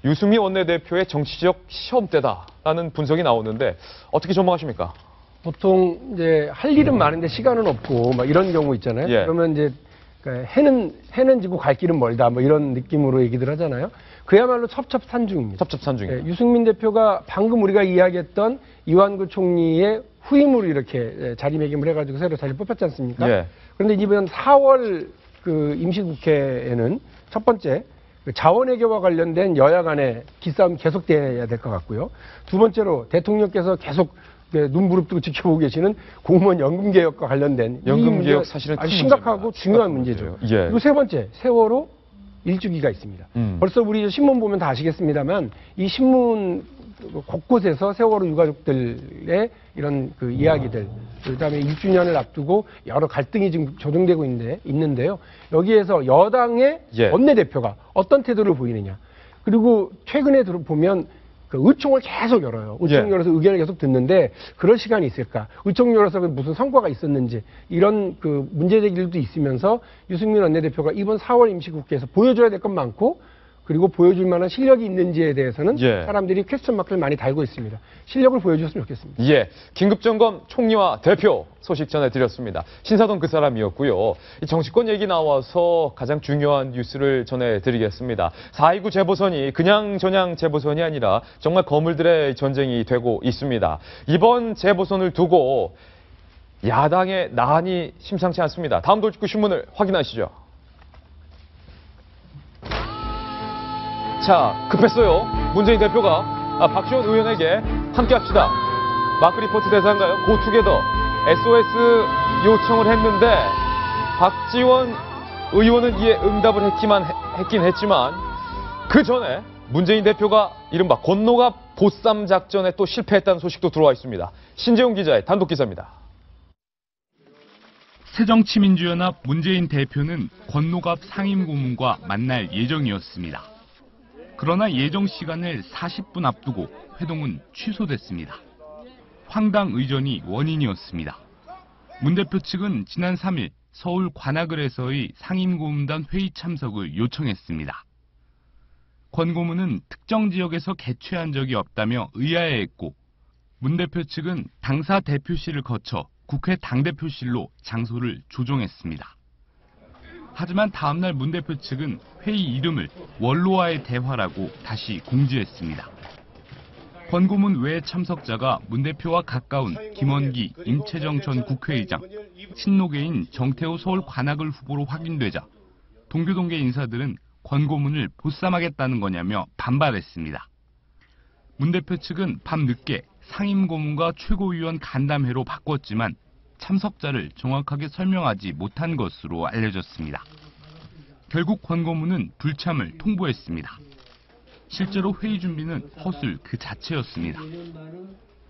Speaker 1: 유승민 원내대표의 정치적 시험대다라는 분석이 나오는데 어떻게 전망하십니까?
Speaker 6: 보통 이제 할 일은 많은데 시간은 없고 막 이런 경우 있잖아요.
Speaker 1: 예.
Speaker 6: 그러면 이제 그러니까 해는 지고 갈 길은 멀다 뭐 이런 느낌으로 얘기들 하잖아요. 그야말로 첩첩산중입니다.
Speaker 1: 첩첩산중이에요.
Speaker 6: 예, 유승민 대표가 방금 우리가 이야기했던 이완구 총리의 후임으로 이렇게 자리매김을 해가지고 새로 다시 뽑혔지 않습니까?
Speaker 1: 예.
Speaker 6: 그런데 이번 4월 그 임시국회에는 첫 번째 그 자원외교와 관련된 여야 간의 기싸움 계속돼야 될 것 같고요. 두 번째로 대통령께서 계속 눈 부릅뜨고 지켜보고 계시는 공무원 연금 개혁과 관련된
Speaker 1: 연금 개혁 사실은
Speaker 6: 아주
Speaker 1: 큰
Speaker 6: 심각하고
Speaker 1: 문제입니다.
Speaker 6: 중요한 문제죠.
Speaker 1: 예.
Speaker 6: 그리고 세 번째 세월호 일주기가 있습니다. 벌써 우리 신문 보면 다 아시겠습니다만 이 신문 곳곳에서 세월호 유가족들의 이런 그 이야기들 그다음에 1주년을 앞두고 여러 갈등이 지금 조정되고 있는데요. 여기에서 여당의
Speaker 1: 예.
Speaker 6: 원내대표가 어떤 태도를 보이느냐. 그리고 최근에 보면 그 의총을 계속 열어요. 의총
Speaker 1: 예.
Speaker 6: 열어서 의견을 계속 듣는데 그럴 시간이 있을까? 의총 열어서 무슨 성과가 있었는지 이런 그 문제제기들도 있으면서 유승민 원내대표가 이번 4월 임시국회에서 보여줘야 될 건 많고 그리고 보여줄 만한 실력이 있는지에 대해서는
Speaker 1: 예.
Speaker 6: 사람들이 퀘스천 마크를 많이 달고 있습니다. 실력을 보여줬으면 좋겠습니다.
Speaker 1: 예, 긴급점검 총리와 대표 소식 전해드렸습니다. 신사동 그 사람이었고요. 이 정치권 얘기 나와서 가장 중요한 뉴스를 전해드리겠습니다. 4.29 재보선이 그냥 저냥 재보선이 아니라 정말 거물들의 전쟁이 되고 있습니다. 이번 재보선을 두고 야당의 난이 심상치 않습니다. 다음 돌직구 신문을 확인하시죠. 자, 급했어요. 문재인 대표가 박지원 의원에게 함께 합시다. 마크 리포트 대사인가요? 고투게더 SOS 요청을 했는데 박지원 의원은 이에 응답을 했긴 했지만 그 전에 문재인 대표가 이른바 권노갑 보쌈 작전에 또 실패했다는 소식도 들어와 있습니다. 신재용 기자의 단독 기사입니다.
Speaker 8: 새정치민주연합 문재인 대표는 권노갑 상임고문과 만날 예정이었습니다. 그러나 예정 시간을 40분 앞두고 회동은 취소됐습니다. 황당 의전이 원인이었습니다. 문 대표 측은 지난 3일 서울 관악을에서의 상임고문단 회의 참석을 요청했습니다. 권 고문은 특정 지역에서 개최한 적이 없다며 의아해했고 문 대표 측은 당사 대표실을 거쳐 국회 당대표실로 장소를 조정했습니다. 하지만 다음날 문 대표 측은 회의 이름을 원로와의 대화라고 다시 공지했습니다. 권 고문 외 참석자가 문 대표와 가까운 김원기, 임채정 전 국회의장, 친노계인 정태호 서울 관악을 후보로 확인되자 동교동계 인사들은 권 고문을 보쌈하겠다는 거냐며 반발했습니다. 문 대표 측은 밤늦게 상임고문과 최고위원 간담회로 바꿨지만 참석자를 정확하게 설명하지 못한 것으로 알려졌습니다. 결국 권 고문은 불참을 통보했습니다. 실제로 회의 준비는 허술 그 자체였습니다.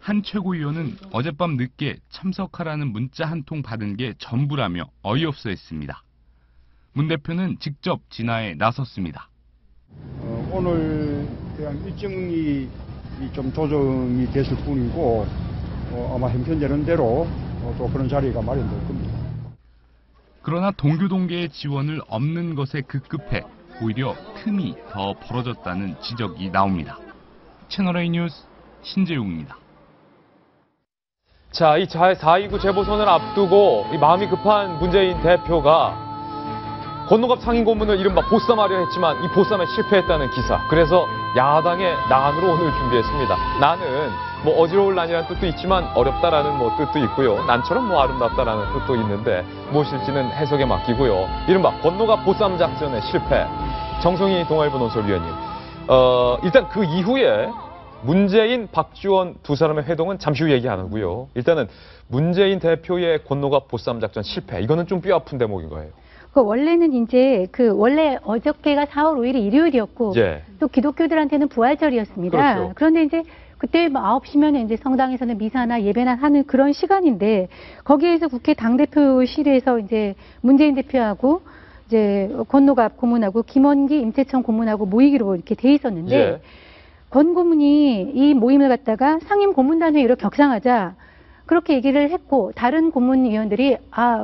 Speaker 8: 한 최고위원은 어젯밤 늦게 참석하라는 문자 한 통 받은 게 전부라며 어이없어 했습니다. 문 대표는 직접 진화에 나섰습니다.
Speaker 9: 오늘 대한 일정이 좀 조정이 됐을 뿐이고 아마 형편되는 대로 또 그런 자리가 마련될 겁니다.
Speaker 8: 그러나 동교동계의 지원을 얻는 것에 급급해 오히려 틈이 더 벌어졌다는 지적이 나옵니다. 채널A 뉴스 신재용입니다.
Speaker 1: 자, 이 4.29 재보선을 앞두고 이 마음이 급한 문재인 대표가 권노갑 상임고문을 이른바 보쌈하려 했지만 이 보쌈에 실패했다는 기사. 그래서 야당의 난으로 오늘 준비했습니다. 난은 뭐 어지러울 난이라는 뜻도 있지만 어렵다라는 뭐 뜻도 있고요. 난처럼 뭐 아름답다라는 뜻도 있는데 무엇일지는 해석에 맡기고요. 이른바 권노갑 보쌈 작전의 실패. 정성희 동아일보 논설위원님. 일단 그 이후에 문재인, 박지원 두 사람의 회동은 잠시 후 얘기 안 하고요. 일단은 문재인 대표의 권노갑 보쌈 작전 실패. 이거는 좀 뼈 아픈 대목인 거예요.
Speaker 4: 원래는 이제 원래 어저께가 4월 5일이 일요일이었고
Speaker 1: 예.
Speaker 4: 또 기독교들한테는 부활절이었습니다.
Speaker 1: 그렇죠.
Speaker 4: 그런데 이제 그때 9시면 이제 성당에서는 미사나 예배나 하는 그런 시간인데 거기에서 국회 당대표실에서 이제 문재인 대표하고 이제 권노갑 고문하고 김원기, 임채청 고문하고 모이기로 이렇게 돼 있었는데
Speaker 1: 예.
Speaker 4: 권 고문이 이 모임을 갖다가 상임 고문단 회의로 격상하자 그렇게 얘기를 했고 다른 고문위원들이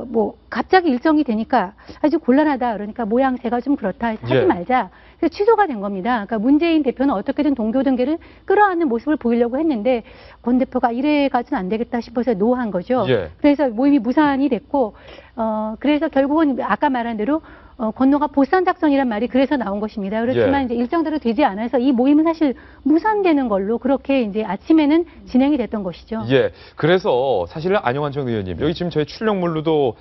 Speaker 4: 뭐 갑자기 일정이 되니까 아주 곤란하다 그러니까 모양새가 좀 그렇다 해서 하지
Speaker 1: 예.
Speaker 4: 말자. 그래서 취소가 된 겁니다. 그러니까 문재인 대표는 어떻게든 동교동계를 끌어안는 모습을 보이려고 했는데 권 대표가 이래 가지는 안 되겠다 싶어서 노한 거죠.
Speaker 1: 예.
Speaker 4: 그래서 모임이 무산이 됐고 그래서 결국은 아까 말한 대로 권노갑 보쌈 작전이란 말이 그래서 나온 것입니다. 그렇지만
Speaker 1: 예.
Speaker 4: 이제 일정대로 되지 않아서 이 모임은 사실 무산되는 걸로 그렇게 이제 아침에는 진행이 됐던 것이죠.
Speaker 1: 예. 그래서 사실은 안영환 전 의원님, 여기 지금 저희 출력물로도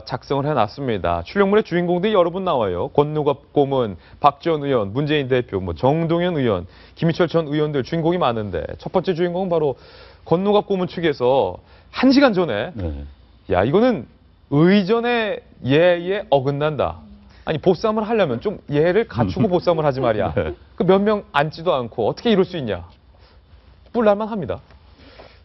Speaker 1: 작성을 해놨습니다. 출력물의 주인공들이 여러 분 나와요. 권노갑 고문, 박지원 의원, 문재인 대표, 뭐 정동현 의원, 김희철 전 의원들 주인공이 많은데 첫 번째 주인공은 바로 권노갑 고문 측에서 1시간 전에 야 이거는 의전의 예에 어긋난다. 아니 보쌈을 하려면 좀 예를 갖추고 보쌈을 하지 말이야. 그 몇 명 앉지도 않고 어떻게 이럴 수 있냐. 뿔날만 합니다.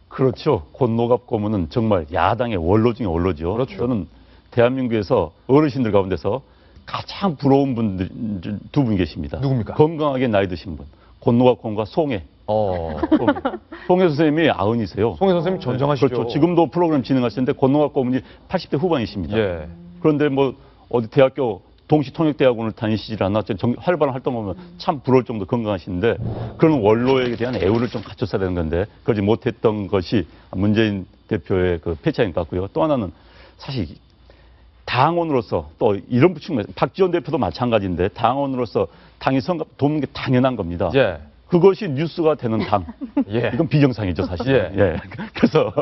Speaker 5: 그렇죠. 권노갑 고문은 정말 야당의 원로 중에 원로죠.
Speaker 1: 그렇죠.
Speaker 5: 저는 대한민국에서 어르신들 가운데서 가장 부러운 분들 두 분 계십니다.
Speaker 1: 누굽니까?
Speaker 5: 건강하게 나이 드신 분. 권노갑 송해. 송해 선생님이 90이세요.
Speaker 1: 송해 선생님 전정하시죠.
Speaker 5: 그렇죠. 지금도 프로그램 진행하시는데 권노갑 고문이 80대 후반이십니다.
Speaker 1: 예.
Speaker 5: 그런데 뭐 어디 대학교 동시통역대학원을 다니시질 않나 활발한 활동을 보면 참 부러울 정도 건강하신데 그런 원로에 대한 애우를 좀 갖췄어야 되는 건데 그러지 못했던 것이 문재인 대표의 그 패착인 것 같고요. 또 하나는 사실 당원으로서 또 이런 측면, 박지원 대표도 마찬가지인데 당원으로서 당이 돕는 게 당연한 겁니다.
Speaker 1: 예.
Speaker 5: 그것이 뉴스가 되는 당.
Speaker 1: 예.
Speaker 5: 이건 비정상이죠, 사실.
Speaker 1: 예.
Speaker 5: 예. 그래서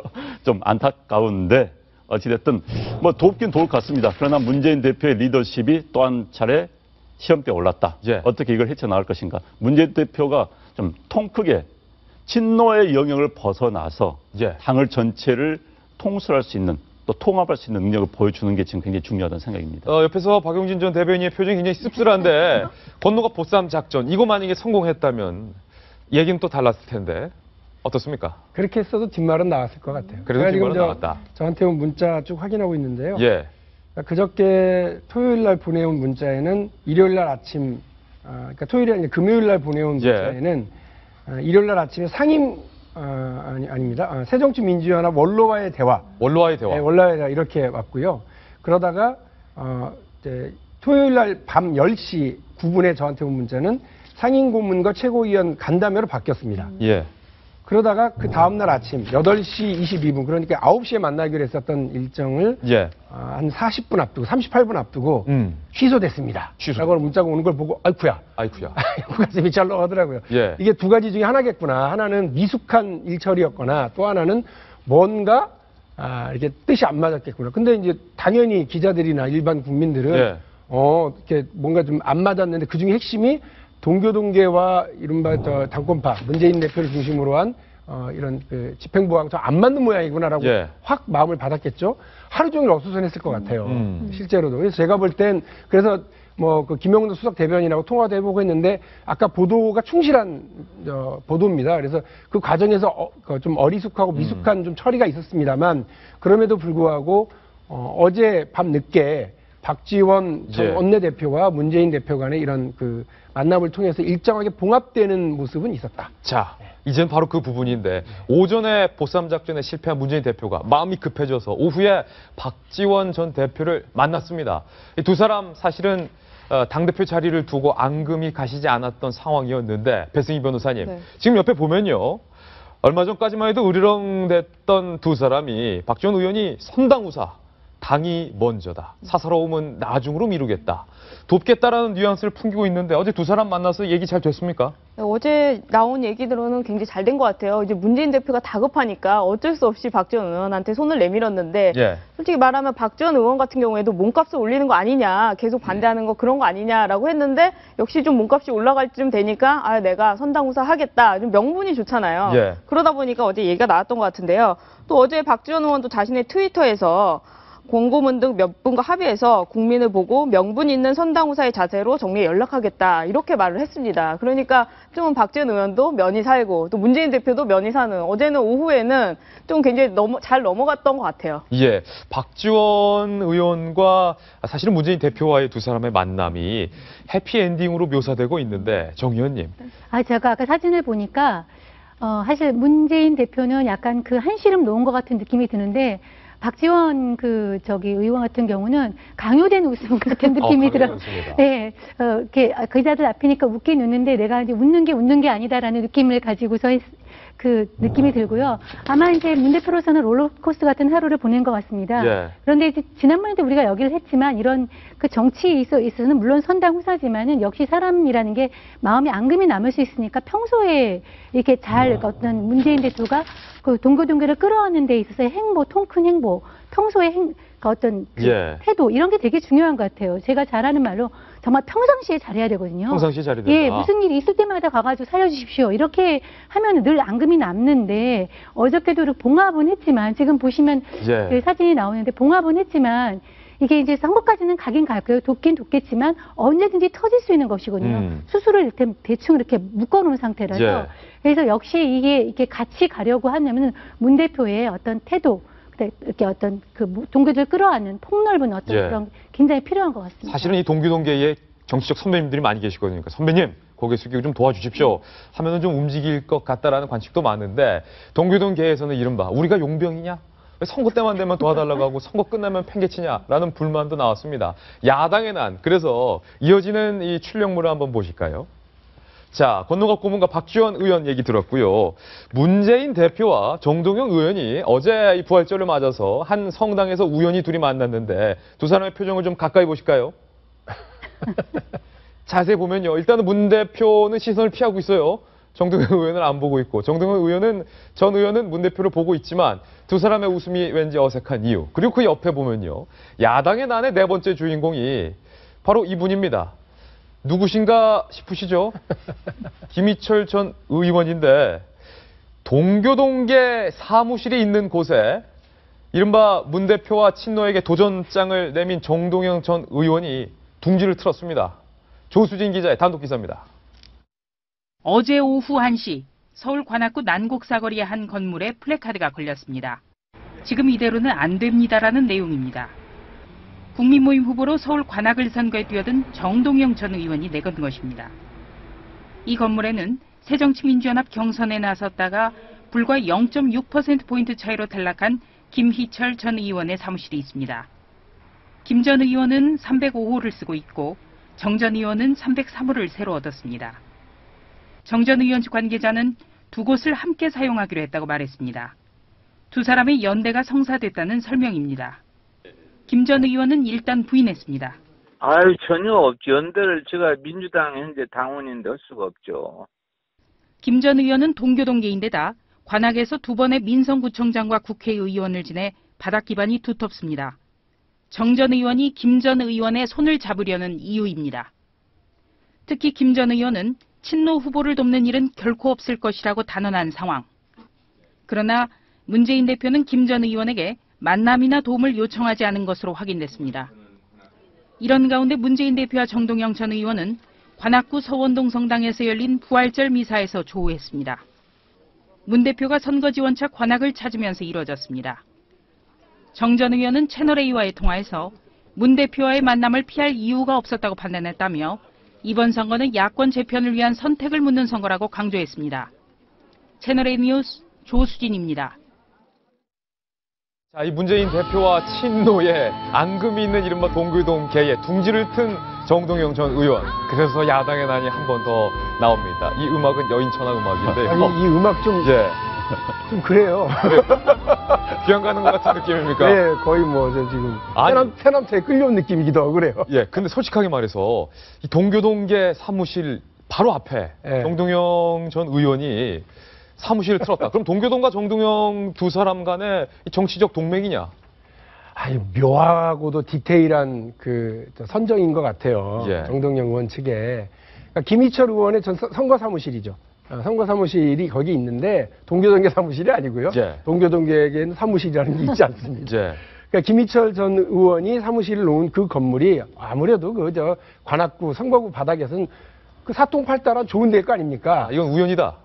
Speaker 5: 좀 안타까운데 어찌됐든 뭐 돕긴 도울 것 같습니다. 그러나 문재인 대표의 리더십이 또 한 차례 시험대에 올랐다.
Speaker 1: 예.
Speaker 5: 어떻게 이걸 헤쳐나갈 것인가. 문재인 대표가 좀 통 크게 친노의 영역을 벗어나서
Speaker 1: 예.
Speaker 5: 당을 전체를 통솔할 수 있는 또 통합할 수 있는 능력을 보여주는 게 지금 굉장히 중요하다는 생각입니다.
Speaker 1: 옆에서 박용진 전 대변인의 표정이 굉장히 씁쓸한데 권노갑 보쌈 작전 이거 만약에 성공했다면 얘기는 또 달랐을 텐데 어떻습니까?
Speaker 6: 그렇게 했어도 뒷말은 나왔을 것 같아요.
Speaker 1: 그래도
Speaker 6: 제가
Speaker 1: 뒷말은
Speaker 6: 지금
Speaker 1: 나왔다.
Speaker 6: 저한테 온 문자 쭉 확인하고 있는데요.
Speaker 1: 예.
Speaker 6: 그저께 토요일 날 보내온 문자에는 일요일 날 아침, 그러니까 토요일이 아니라 금요일 날 보내온 문자에는 일요일 날 아침에 상임 아닙니다. 새정치민주연합 원로와의 대화.
Speaker 1: 원로와의 대화.
Speaker 6: 네, 원로와의 대화 이렇게 왔고요. 그러다가 이제 토요일 날 밤 10시 9분에 저한테 온 문자는 상임고문과 최고위원 간담회로 바뀌었습니다.
Speaker 1: 예.
Speaker 6: 그러다가 그 다음날 아침 8시 22분 그러니까 9시에 만나기로 했었던 일정을
Speaker 1: 예.
Speaker 6: 한 40분 앞두고 38분 앞두고 취소됐습니다.
Speaker 1: 취소.
Speaker 6: 라고 문자가 오는 걸 보고 아이쿠야. 가슴이 잘 하더라고요.
Speaker 1: 예.
Speaker 6: 이게 두 가지 중에 하나겠구나. 하나는 미숙한 일처리였거나 또 하나는 뭔가 이렇게 뜻이 안 맞았겠구나. 근데 이제 당연히 기자들이나 일반 국민들은
Speaker 1: 예.
Speaker 6: 이렇게 뭔가 좀 안 맞았는데 그 중에 핵심이 동교동계와 이른바 당권파 문재인 대표를 중심으로 한 이런 그 집행부하고 좀 안 맞는 모양이구나라고
Speaker 1: 예.
Speaker 6: 확 마음을 받았겠죠. 하루 종일 어수선했을 것 같아요. 실제로도. 그래서 제가 볼 땐 그래서 뭐 그 김영도 수석 대변인하고 통화도 해보고 했는데 아까 보도가 충실한 보도입니다. 그래서 그 과정에서 좀 어리숙하고 미숙한 좀 처리가 있었습니다만 그럼에도 불구하고 어제 밤 늦게 박지원 전 원내대표와 문재인 대표 간의 이런 그 만남을 통해서 일정하게 봉합되는 모습은 있었다.
Speaker 1: 자, 이젠 바로 그 부분인데 오전에 보쌈 작전에 실패한 문재인 대표가 마음이 급해져서 오후에 박지원 전 대표를 만났습니다. 이 두 사람 사실은 당대표 자리를 두고 앙금이 가시지 않았던 상황이었는데 배승희 변호사님 지금 옆에 보면요. 얼마 전까지만 해도 으르렁댔던 두 사람이 박지원 의원이 선당우사 당이 먼저다. 사사로움은 나중으로 미루겠다. 돕겠다라는 뉘앙스를 풍기고 있는데 어제 두 사람 만나서 얘기 잘 됐습니까?
Speaker 7: 어제 나온 얘기들로는 굉장히 잘 된 것 같아요. 이제 문재인 대표가 다급하니까 어쩔 수 없이 박지원 의원한테 손을 내밀었는데 솔직히 말하면 박지원 의원 같은 경우에도 몸값을 올리는 거 아니냐, 계속 반대하는 거 그런 거 아니냐라고 했는데 역시 좀 몸값이 올라갈 쯤 되니까 내가 선당우사 하겠다. 좀 명분이 좋잖아요. 그러다 보니까 어제 얘기가 나왔던 것 같은데요. 또 어제 박지원 의원도 자신의 트위터에서 권고문 등 몇 분과 합의해서 국민을 보고 명분 있는 선당우사의 자세로 정리에 연락하겠다 이렇게 말을 했습니다. 그러니까 좀 박지원 의원도 면이 살고 또 문재인 대표도 면이 사는 어제는 오후에는 좀 굉장히 잘 넘어갔던 것 같아요.
Speaker 1: 예, 박지원 의원과 사실은 문재인 대표와의 두 사람의 만남이 해피엔딩으로 묘사되고 있는데 정 의원님.
Speaker 4: 제가 아까 사진을 보니까 사실 문재인 대표는 약간 그 한시름 놓은 것 같은 느낌이 드는데 박지원 의원 같은 경우는 강요된 웃음 같은 느낌이 들어요. 네, 이렇게 기자들 앞이니까 웃긴 웃는데 내가 이제 웃는 게 아니다라는 느낌을 가지고서 그 느낌이 들고요. 아마 이제 문 대표로서는 롤러코스터 같은 하루를 보낸 것 같습니다. 그런데 이제 지난번에도 우리가 여기를 했지만 이런 그 정치에 있어서는 물론 선당 후사지만은 역시 사람이라는 게 마음에 앙금이 남을 수 있으니까 평소에 이렇게 잘 어떤 문재인 대표가 그 동교동계를 끌어안는 데 있어서의 행보, 통큰 행보, 평소에 어떤 태도 이런 게 되게 중요한 것 같아요. 제가 잘하는 말로 정말 평상시에 잘해야 되거든요.
Speaker 1: 평상시에 잘해야 된다.
Speaker 4: 무슨 일이 있을 때마다 가가지고 살려주십시오. 이렇게 하면 늘 앙금이 남는데 어저께도 봉합은 했지만 지금 보시면 그 사진이 나오는데 봉합은 했지만 이게 이제 선거까지는 가긴 갈 거예요. 돕긴 돕겠지만 언제든지 터질 수 있는 것이거든요. 수술을 대충 이렇게 묶어놓은 상태라서 그래서 역시 이게 같이 가려고 하냐면 문 대표의 어떤 태도 이렇게 어떤 그 동교들 끌어안는 폭넓은 어떤 그런 굉장히 필요한 것 같습니다.
Speaker 1: 사실은 이 동교동계에 정치적 선배님들이 많이 계시거든요. 그러니까 선배님 고개 숙이고 좀 도와주십시오 하면은 좀 움직일 것 같다라는 관측도 많은데 동교동계에서는 이른바 우리가 용병이냐? 왜 선거 때만 되면 도와달라고 하고 선거 끝나면 팽개치냐라는 불만도 나왔습니다. 야당의 난. 그래서 이어지는 이 출력물을 한번 보실까요? 자, 권노갑 고문과 박지원 의원 얘기 들었고요. 문재인 대표와 정동영 의원이 어제 이 부활절을 맞아서 한 성당에서 우연히 둘이 만났는데 두 사람의 표정을 좀 가까이 보실까요? 자세히 보면요. 일단은 문 대표는 시선을 피하고 있어요. 정동영 의원은 안 보고 있고 정동영 의원은 전 의원은 문 대표를 보고 있지만 두 사람의 웃음이 왠지 어색한 이유. 그리고 그 옆에 보면요. 야당의 난의 네 번째 주인공이 바로 이분입니다. 누구신가 싶으시죠? 김희철 전 의원인데 동교동계 사무실이 있는 곳에 이른바 문 대표와 친노에게 도전장을 내민 정동영 전 의원이 둥지를 틀었습니다. 조수진 기자의 단독 기사입니다.
Speaker 10: 어제 오후 1시 서울 관악구 난곡사거리의 한 건물에 플래카드가 걸렸습니다. 지금 이대로는 안 됩니다라는 내용입니다. 국민모임 후보로 서울 관악을 선거에 뛰어든 정동영 전 의원이 내건 것입니다. 이 건물에는 새정치민주연합 경선에 나섰다가 불과 0.6%포인트 차이로 탈락한 김희철 전 의원의 사무실이 있습니다. 김 전 의원은 305호를 쓰고 있고 정 전 의원은 303호를 새로 얻었습니다. 정 전 의원 측 관계자는 두 곳을 함께 사용하기로 했다고 말했습니다. 두 사람의 연대가 성사됐다는 설명입니다. 김 전 의원은 일단 부인했습니다.
Speaker 11: 아유, 전혀 없죠. 연대를 제가 민주당 현재 당원인데 할 수가 없죠.
Speaker 10: 김 전 의원은 동교동계인데다 관악에서 두 번의 민성구청장과 국회의원을 지내 바닥 기반이 두텁습니다. 정 전 의원이 김 전 의원의 손을 잡으려는 이유입니다. 특히 김 전 의원은 친노 후보를 돕는 일은 결코 없을 것이라고 단언한 상황. 그러나 문재인 대표는 김 전 의원에게 만남이나 도움을 요청하지 않은 것으로 확인됐습니다. 이런 가운데 문재인 대표와 정동영 전 의원은 관악구 서원동 성당에서 열린 부활절 미사에서 조우했습니다. 문 대표가 선거지원차 관악을 찾으면서 이뤄졌습니다. 정 전 의원은 채널A와의 통화에서 문 대표와의 만남을 피할 이유가 없었다고 판단했다며 이번 선거는 야권 재편을 위한 선택을 묻는 선거라고 강조했습니다. 채널A 뉴스 조수진입니다.
Speaker 1: 자, 이 문재인 대표와 친노의 앙금이 있는 이른바 동교동계에 둥지를 튼 정동영 전 의원. 그래서 야당의 난이 한 번 더 나옵니다. 이 음악은 여인천하 음악인데요.
Speaker 6: 아니, 이 음악 좀 그래요.
Speaker 1: 귀양 가는 것 같은 느낌입니까?
Speaker 6: 네, 거의 뭐 저 지금 새남자에 끌려온 느낌이기도 하고 그래요.
Speaker 1: 예, 근데 솔직하게 말해서 이 동교동계 사무실 바로 앞에 정동영 전 의원이 사무실을 틀었다. 그럼 동교동과 정동영 두 사람 간의 정치적 동맹이냐?
Speaker 6: 아니, 묘하고도 디테일한 그 선정인 것 같아요. 정동영 의원 측에. 그러니까 김희철 의원의 전 선거 사무실이죠. 선거 사무실이 거기 있는데 동교동계 사무실이 아니고요. 동교동계에게는 사무실이라는 게 있지 않습니다. 그러니까 김희철 전 의원이 사무실을 놓은 그 건물이 아무래도 그 관악구 선거구 바닥에서는 그 사통팔달한 좋은 데일 거 아닙니까?
Speaker 1: 이건 우연이다.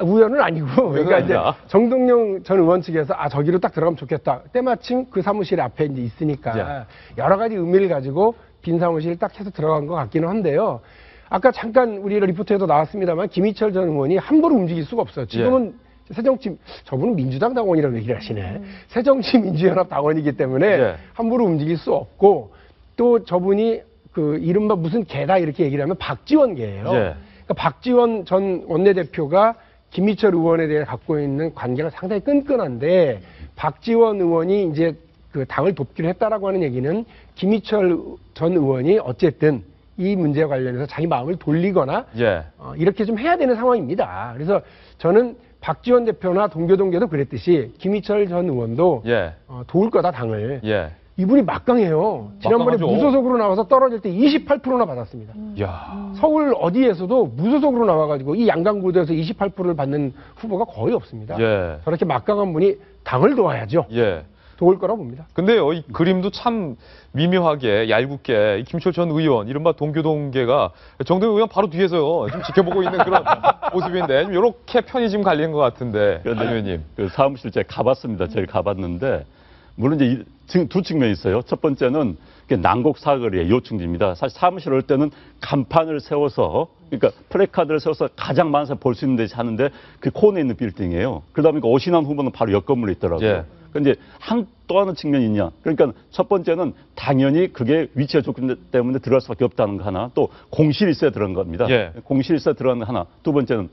Speaker 6: 우연은 아니고, 그러니까 이제 정동영 전 의원 측에서 저기로 딱 들어가면 좋겠다. 때마침 그 사무실 앞에 이제 있으니까 여러 가지 의미를 가지고 빈 사무실을 딱 해서 들어간 것 같기는 한데요. 아까 잠깐 우리 리포트에도 나왔습니다만 김희철 전 의원이 함부로 움직일 수가 없어요. 지금은 새정치, 저분은 민주당 당원이라고 얘기를 하시네. 새정치민주연합 당원이기 때문에 함부로 움직일 수 없고 또 저분이 그 이른바 무슨 개다 이렇게 얘기를 하면 박지원계예요. 그러니까 박지원 전 원내대표가 김희철 의원에 대해 갖고 있는 관계가 상당히 끈끈한데 박지원 의원이 이제 그 당을 돕기로 했다라고 하는 얘기는 김희철 전 의원이 어쨌든 이 문제와 관련해서 자기 마음을 돌리거나 이렇게 좀 해야 되는 상황입니다. 그래서 저는 박지원 대표나 동교동계도 그랬듯이 김희철 전 의원도 도울 거다 당을. 이분이 막강해요. 지난번에 무소속으로 나와서 떨어질 때 28%나 받았습니다. 서울 어디에서도 무소속으로 나와가지고 이 양강구도에서 28%를 받는 후보가 거의 없습니다. 저렇게 막강한 분이 당을 도와야죠. 도울 거라 봅니다.
Speaker 1: 근데요, 이 그림도 참 미묘하게 얇게 이 김철 전 의원, 이른바 동교동계가 정동영 의원 바로 뒤에서요 좀 지켜보고 있는 그런 모습인데 좀 이렇게 편이 지금 갈리는 것 같은데. 안 의원님.
Speaker 5: 그 사무실 제가 가봤습니다. 제가 가봤는데 물론 이제 두 측면이 있어요. 첫 번째는 그게 난곡 사거리의 요충지입니다. 사실 사무실 올 때는 간판을 세워서 그러니까 플래카드를 세워서 가장 많은 사람 볼 수 있는 데서 하는데 그 코너에 있는 빌딩이에요. 그러다 보니까 오신환 후보는 바로 옆 건물에 있더라고요.
Speaker 1: 예.
Speaker 5: 근데 또 하는 측면이 있냐. 그러니까 첫 번째는 당연히 그게 위치가 좋기 때문에 들어갈 수밖에 없다는 거 하나. 또 공실이 있어야 들어간 겁니다.
Speaker 1: 예.
Speaker 5: 공실이 있어야 들어가는 거 하나. 두 번째는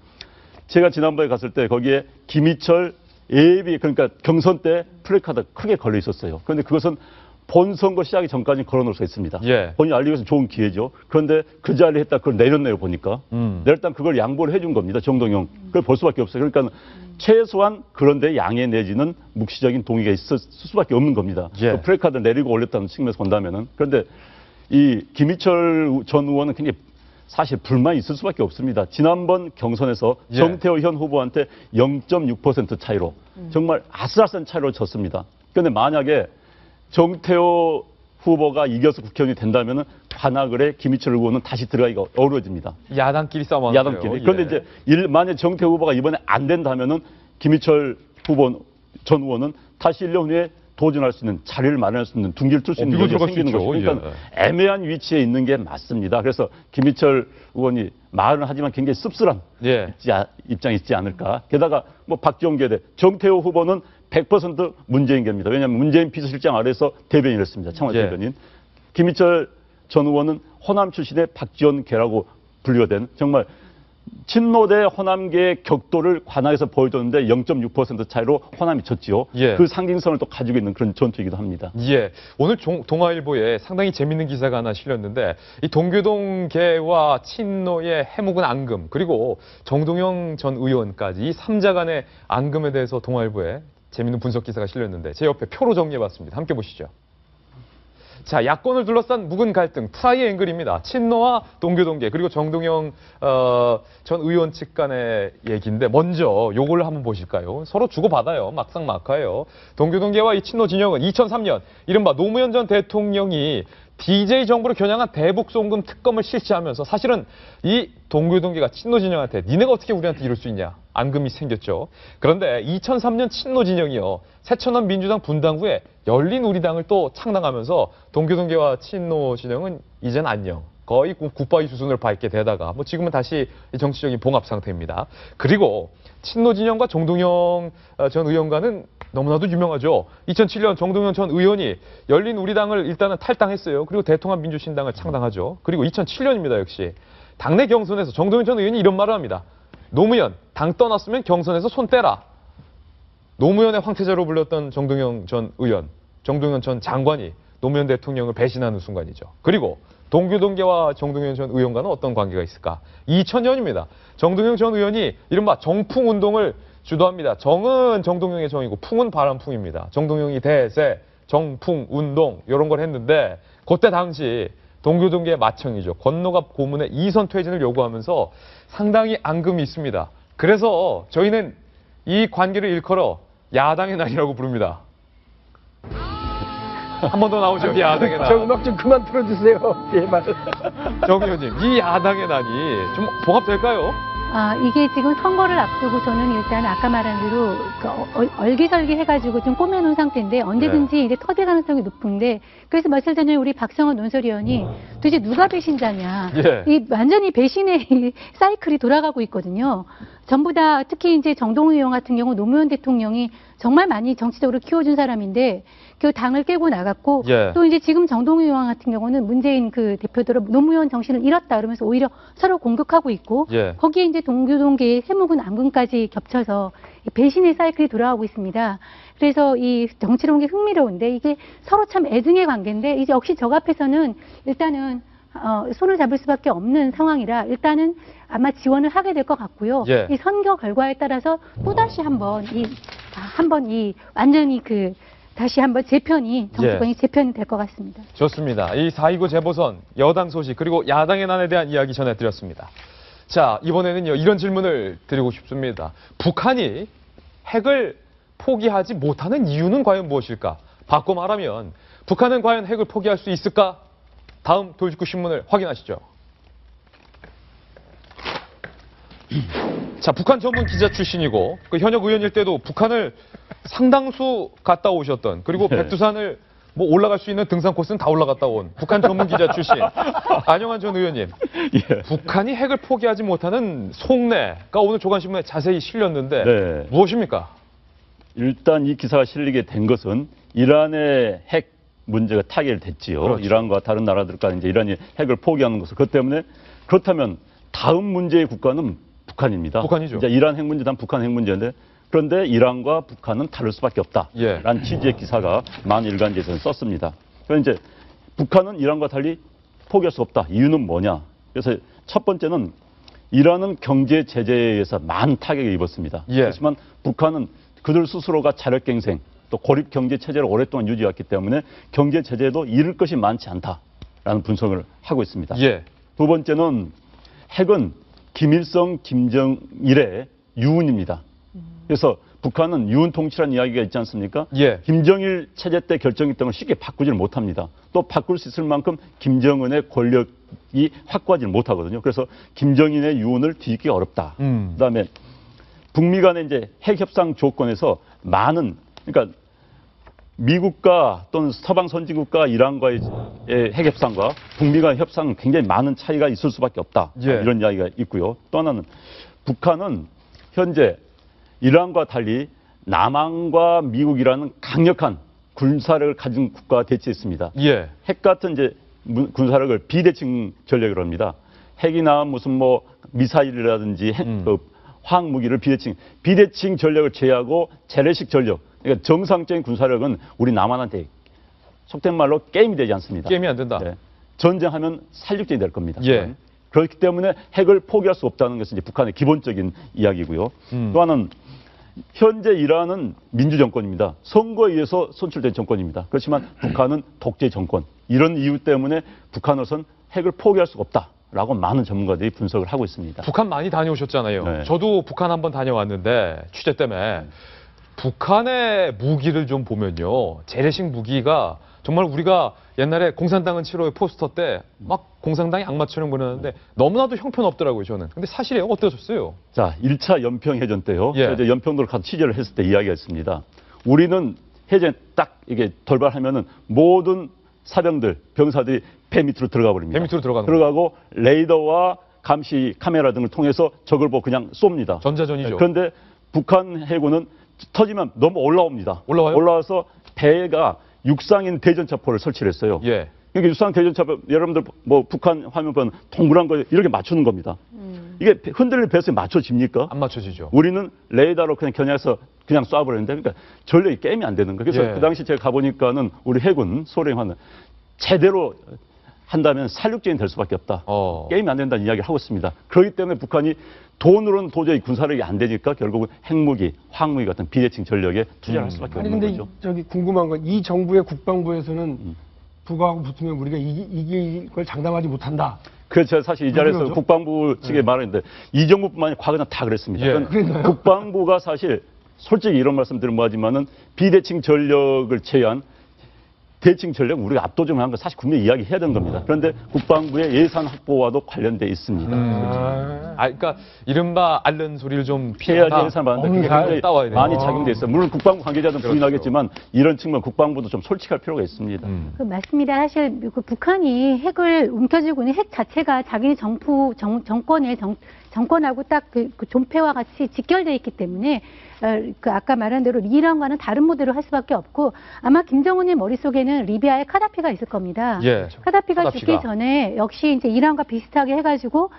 Speaker 5: 제가 지난번에 갔을 때 거기에 김희철 예비 그러니까 경선 때 플래카드 크게 걸려 있었어요. 그런데 그것은 본 선거 시작이 전까지 걸어놓을 수 있습니다.
Speaker 1: 예.
Speaker 5: 본인 알기 위해서 좋은 기회죠. 그런데 그 자리에 했다 그걸 내렸네요 보니까. 내렸다 그걸 양보를 해준 겁니다. 정동영. 그걸 볼 수밖에 없어요. 그러니까 최소한 그런데 양해 내지는 묵시적인 동의가 있을 수밖에 없는 겁니다.
Speaker 1: 예.
Speaker 5: 그 플래카드 내리고 올렸다는 측면에서 본다면은. 그런데 이 김희철 전 의원은 굉장히 사실 불만이 있을 수밖에 없습니다. 지난번 경선에서
Speaker 1: 예.
Speaker 5: 정태호 현 후보한테 0.6% 차이로 정말 아슬아슬한 차이로 졌습니다. 그런데 만약에 정태호 후보가 이겨서 국회의원이 된다면은 관악을에 김희철 의원은 다시 들어가기가 어려워집니다.
Speaker 1: 야당끼리 싸움하는
Speaker 5: 야당끼리. 그런데 이제 만약 정태호 후보가 이번에 안 된다면은 김희철 후보 전 의원은 다시 1년 후에 도전할 수 있는 자리를 마련할 수 있는 둥기를 뚫 수 있는 여지가 생기는 것이죠. 그러니까 애매한 위치에 있는 게 맞습니다. 그래서 김희철 의원이 말은 하지만 굉장히 씁쓸한 입장이 있지 않을까. 게다가 뭐 박지원 대 정태호 후보는 100% 문재인 계입니다. 왜냐하면 문재인 비서실장 아래에서 대변인을 했습니다. 청와대
Speaker 1: 예.
Speaker 5: 대변인. 김희철 전 의원은 호남 출신의 박지원 계라고 분류가 된 정말 친노 대 호남계의 격돌을 관악에서 보여줬는데 0.6% 차이로 호남이 졌지요.
Speaker 1: 예.
Speaker 5: 그 상징성을 또 가지고 있는 그런 전투이기도 합니다.
Speaker 1: 예. 오늘 동아일보에 상당히 재밌는 기사가 하나 실렸는데 이 동교동계와 친노의 해묵은 앙금 그리고 정동영 전 의원까지 이 3자 간의 앙금에 대해서 동아일보에 재밌는 분석 기사가 실렸는데 제 옆에 표로 정리해봤습니다. 함께 보시죠. 자, 야권을 둘러싼 묵은 갈등, 트라이앵글입니다. 친노와 동교동계 그리고 정동영 전 의원 측 간의 얘기인데 먼저 요걸 한번 보실까요? 서로 주고받아요. 막상 막하예요. 동교동계와 이 친노 진영은 2003년 이른바 노무현 전 대통령이 DJ 정부를 겨냥한 대북 송금 특검을 실시하면서 사실은 이 동교동계가 친노 진영한테 니네가 어떻게 우리한테 이럴 수 있냐 앙금이 생겼죠. 그런데 2003년 친노 진영이요 새천원 민주당 분당 후에 열린우리당을 또 창당하면서 동교동계와 친노 진영은 이젠 안녕. 거의 굿바이 수순을 밟게 되다가 뭐 지금은 다시 정치적인 봉합 상태입니다. 그리고 친노 진영과 정동영 전 의원과는 너무나도 유명하죠. 2007년 정동영 전 의원이 열린우리당을 일단은 탈당했어요. 그리고 대통합민주신당을 창당하죠. 그리고 2007년입니다. 역시 당내 경선에서 정동영 전 의원이 이런 말을 합니다. 노무현 당 떠났으면 경선에서 손 떼라. 노무현의 황태자로 불렸던 정동영 전 의원, 정동영 전 장관이 노무현 대통령을 배신하는 순간이죠. 그리고 동교동계와 정동영 전 의원과는 어떤 관계가 있을까? 2000년입니다. 정동영 전 의원이 이른바 정풍운동을 주도합니다. 정은 정동영의 정이고 풍은 바람풍입니다. 정동영이 대세, 정풍운동 이런 걸 했는데 그때 당시 동교동계의 마청이죠. 권노갑 고문의 이선 퇴진을 요구하면서 상당히 앙금이 있습니다. 그래서 저희는 이 관계를 일컬어 야당의 날이라고 부릅니다. 한 번 더 나오죠. 야당의 날.
Speaker 6: 저 음악 좀 그만 틀어주세요. 제발.
Speaker 1: 정 의원님, 이 야당의 날이 좀 봉합될까요?
Speaker 4: 이게 지금 선거를 앞두고 저는 일단 아까 말한 대로 얼기설기 해가지고 좀 꼬매놓은 상태인데 언제든지 이제 터질 가능성이 높은데 그래서 며칠 전에 우리 박성원 논설위원이 도대체 누가 배신자냐.
Speaker 1: 예.
Speaker 4: 이 완전히 배신의 이 사이클이 돌아가고 있거든요. 전부 다 특히 이제 정동영 의원 같은 경우 노무현 대통령이 정말 많이 정치적으로 키워준 사람인데 그 당을 깨고 나갔고
Speaker 1: 예.
Speaker 4: 또 이제 지금 정동영 의원 같은 경우는 문재인 그 대표대로 노무현 정신을 잃었다 그러면서 오히려 서로 공격하고 있고
Speaker 1: 예.
Speaker 4: 거기에 이제 동교동계의 해묵은 앙금까지 겹쳐서 배신의 사이클이 돌아가고 있습니다. 그래서 이 정치라는 게 흥미로운데 이게 서로 참 애증의 관계인데 이제 역시 저 앞에서는 일단은 손을 잡을 수밖에 없는 상황이라 일단은 아마 지원을 하게 될 것 같고요.
Speaker 1: 예.
Speaker 4: 이 선거 결과에 따라서 또 다시 한번 완전히 다시 한번 재편이 정치권이 재편이 될 것 같습니다.
Speaker 1: 좋습니다. 이 4.29 재보선 여당 소식 그리고 야당의 난에 대한 이야기 전해드렸습니다. 자, 이번에는요 이런 질문을 드리고 싶습니다. 북한이 핵을 포기하지 못하는 이유는 과연 무엇일까? 바꿔 말하면 북한은 과연 핵을 포기할 수 있을까? 다음 돌직구 신문을 확인하시죠. 자, 북한 전문 기자 출신이고 현역 의원일 때도 북한을 상당수 갔다 오셨던 그리고 백두산을 뭐 올라갈 수 있는 등산 코스는 다 올라갔다 온 북한 전문 기자 출신 안영환 전 의원님.
Speaker 5: 예.
Speaker 1: 북한이 핵을 포기하지 못하는 속내가 오늘 조간신문에 자세히 실렸는데
Speaker 5: 네.
Speaker 1: 무엇입니까?
Speaker 5: 일단 이 기사가 실리게 된 것은 이란의 핵 문제가 타결됐지요.
Speaker 1: 그렇죠.
Speaker 5: 이란과 다른 나라들과 이제 이란이 핵을 포기하는 것을. 그것 때문에 그렇다면 다음 문제의 국가는 북한입니다.
Speaker 1: 북한이죠.
Speaker 5: 이제 이란 핵 문제, 다음 북한 핵 문제인데 그런데 이란과 북한은 다를 수밖에 없다라는 취지의 기사가 많은 일간지에서는 썼습니다. 그런데 이제 북한은 이란과 달리 포기할 수 없다. 이유는 뭐냐? 그래서 첫 번째는 이란은 경제 제재에 의해서 많은 타격을 입었습니다. 그렇지만 북한은 그들 스스로가 자력갱생 또 고립 경제 체제를 오랫동안 유지했기 때문에 경제 제재도 잃을 것이 많지 않다라는 분석을 하고 있습니다. 두 번째는 핵은 김일성, 김정일의 유운입니다. 그래서 북한은 유운 통치라는 이야기가 있지 않습니까? 김정일 체제 때 결정했던 걸 쉽게 바꾸지를 못합니다. 또 바꿀 수 있을 만큼 김정은의 권력이 확고하지를 못하거든요. 그래서 김정일의 유운을 뒤집기가 어렵다. 그다음에 북미 간의 이제 핵 협상 조건에서 많은 그러니까 미국과 또는 서방 선진국과 이란과의 핵 협상과 북미 간 협상은 굉장히 많은 차이가 있을 수밖에 없다. 이런 이야기가 있고요. 또 하나는 북한은 현재 이란과 달리 남한과 미국이라는 강력한 군사력을 가진 국가와 대치했습니다. 핵 같은 이제 군사력을 비대칭 전략이라고 합니다. 핵이나 무슨 뭐 미사일이라든지 화학 무기를 비대칭 전략을 제외하고 재래식 전력. 그러니까 정상적인 군사력은 우리 남한한테 속된 말로 게임이 되지 않습니다.
Speaker 1: 게임이 안 된다.
Speaker 5: 전쟁하면 살육전이 될 겁니다. 그렇기 때문에 핵을 포기할 수 없다는 것은 이제 북한의 기본적인 이야기고요. 또 하나는 현재 이란은 민주정권입니다. 선거에 의해서 선출된 정권입니다. 그렇지만 북한은 독재 정권. 이런 이유 때문에 북한으로선 핵을 포기할 수가 없다라고 많은 전문가들이 분석을 하고 있습니다.
Speaker 1: 북한 많이 다녀오셨잖아요. 저도 북한 한번 다녀왔는데 취재 때문에 북한의 무기를 좀 보면요. 재래식 무기가 정말 우리가 옛날에 공산당은 7호의 포스터 때 막 공산당이 악마처럼 그러는데 너무나도 형편없더라고요, 저는. 근데 사실이에요. 어떠셨어요?
Speaker 5: 자, 1차 연평해전 때요. 이제 연평도를 가서 취재를 했을 때 이야기가 있습니다. 우리는 해전 딱 이게 돌발하면은 모든 사병들, 병사들이 배 밑으로 들어가 버립니다.
Speaker 1: 배 밑으로
Speaker 5: 들어가고 레이더와 감시 카메라 등을 통해서 적을 보고 그냥 쏩니다.
Speaker 1: 전자전이죠.
Speaker 5: 그런데 북한 해군은 터지면 너무 올라옵니다.
Speaker 1: 올라와요?
Speaker 5: 올라와서 배가 육상인 대전차포를 설치를 했어요. 그러니까 육상 대전차포 여러분들 뭐 북한 화면 보면 동그란 거 이렇게 맞추는 겁니다. 이게 흔들리는 배수에 맞춰집니까?
Speaker 1: 안 맞춰지죠.
Speaker 5: 우리는 레이더로 그냥 겨냥해서 그냥 쏴버리는데 그러니까 전력이 게임이 안 되는 거예요. 그래서 그 당시 제가 가보니까는 우리 해군 소련화는 제대로 한다면 살육전이 될 수밖에 없다. 게임이 안 된다는 이야기를 하고 있습니다. 그렇기 때문에 북한이 돈으로는 도저히 군사력이 안 되니까 결국은 핵무기, 화학무기 같은 비대칭 전력에 투자를 할 수밖에 없는
Speaker 6: 근데
Speaker 5: 거죠.
Speaker 6: 저기 궁금한 건 이 정부의 국방부에서는 북하고 붙으면 우리가 이길 걸 장담하지 못한다.
Speaker 5: 그렇죠. 사실 이 자리에서
Speaker 6: 그러죠?
Speaker 5: 국방부 측에 말했는데 이 정부뿐만 아니라 과거는 다 그랬습니다. 그러니까 국방부가 사실 솔직히 이런 말씀드리면 뭐하지만은 비대칭 전력을 제외한 대칭 전력 우리가 압도적으로 한 거 사실 국민에 이야기해야 되는 겁니다. 그런데 국방부의 예산 확보와도 관련돼 있습니다.
Speaker 1: 그러니까 이른바 앓는 소리를 좀
Speaker 5: 피해야지
Speaker 1: 피하다.
Speaker 5: 예산 받는데 그게 굉장히
Speaker 1: 따와야 돼요.
Speaker 5: 많이 작용돼 있어요. 물론 국방부 관계자들은 부인하겠지만 이런 측면 국방부도 좀 솔직할 필요가 있습니다.
Speaker 4: 그 맞습니다. 사실 그 북한이 핵을 움켜쥐고 있는 핵 자체가 자기네 정권하고 딱 그 존폐와 같이 직결돼 있기 때문에 그 아까 말한 대로 이란과는 다른 모델을 할 수밖에 없고 아마 김정은의 머릿속에는 리비아에 카다피가 있을 겁니다. 카다피가 죽기 전에 역시 이제 이란과 비슷하게 해가지고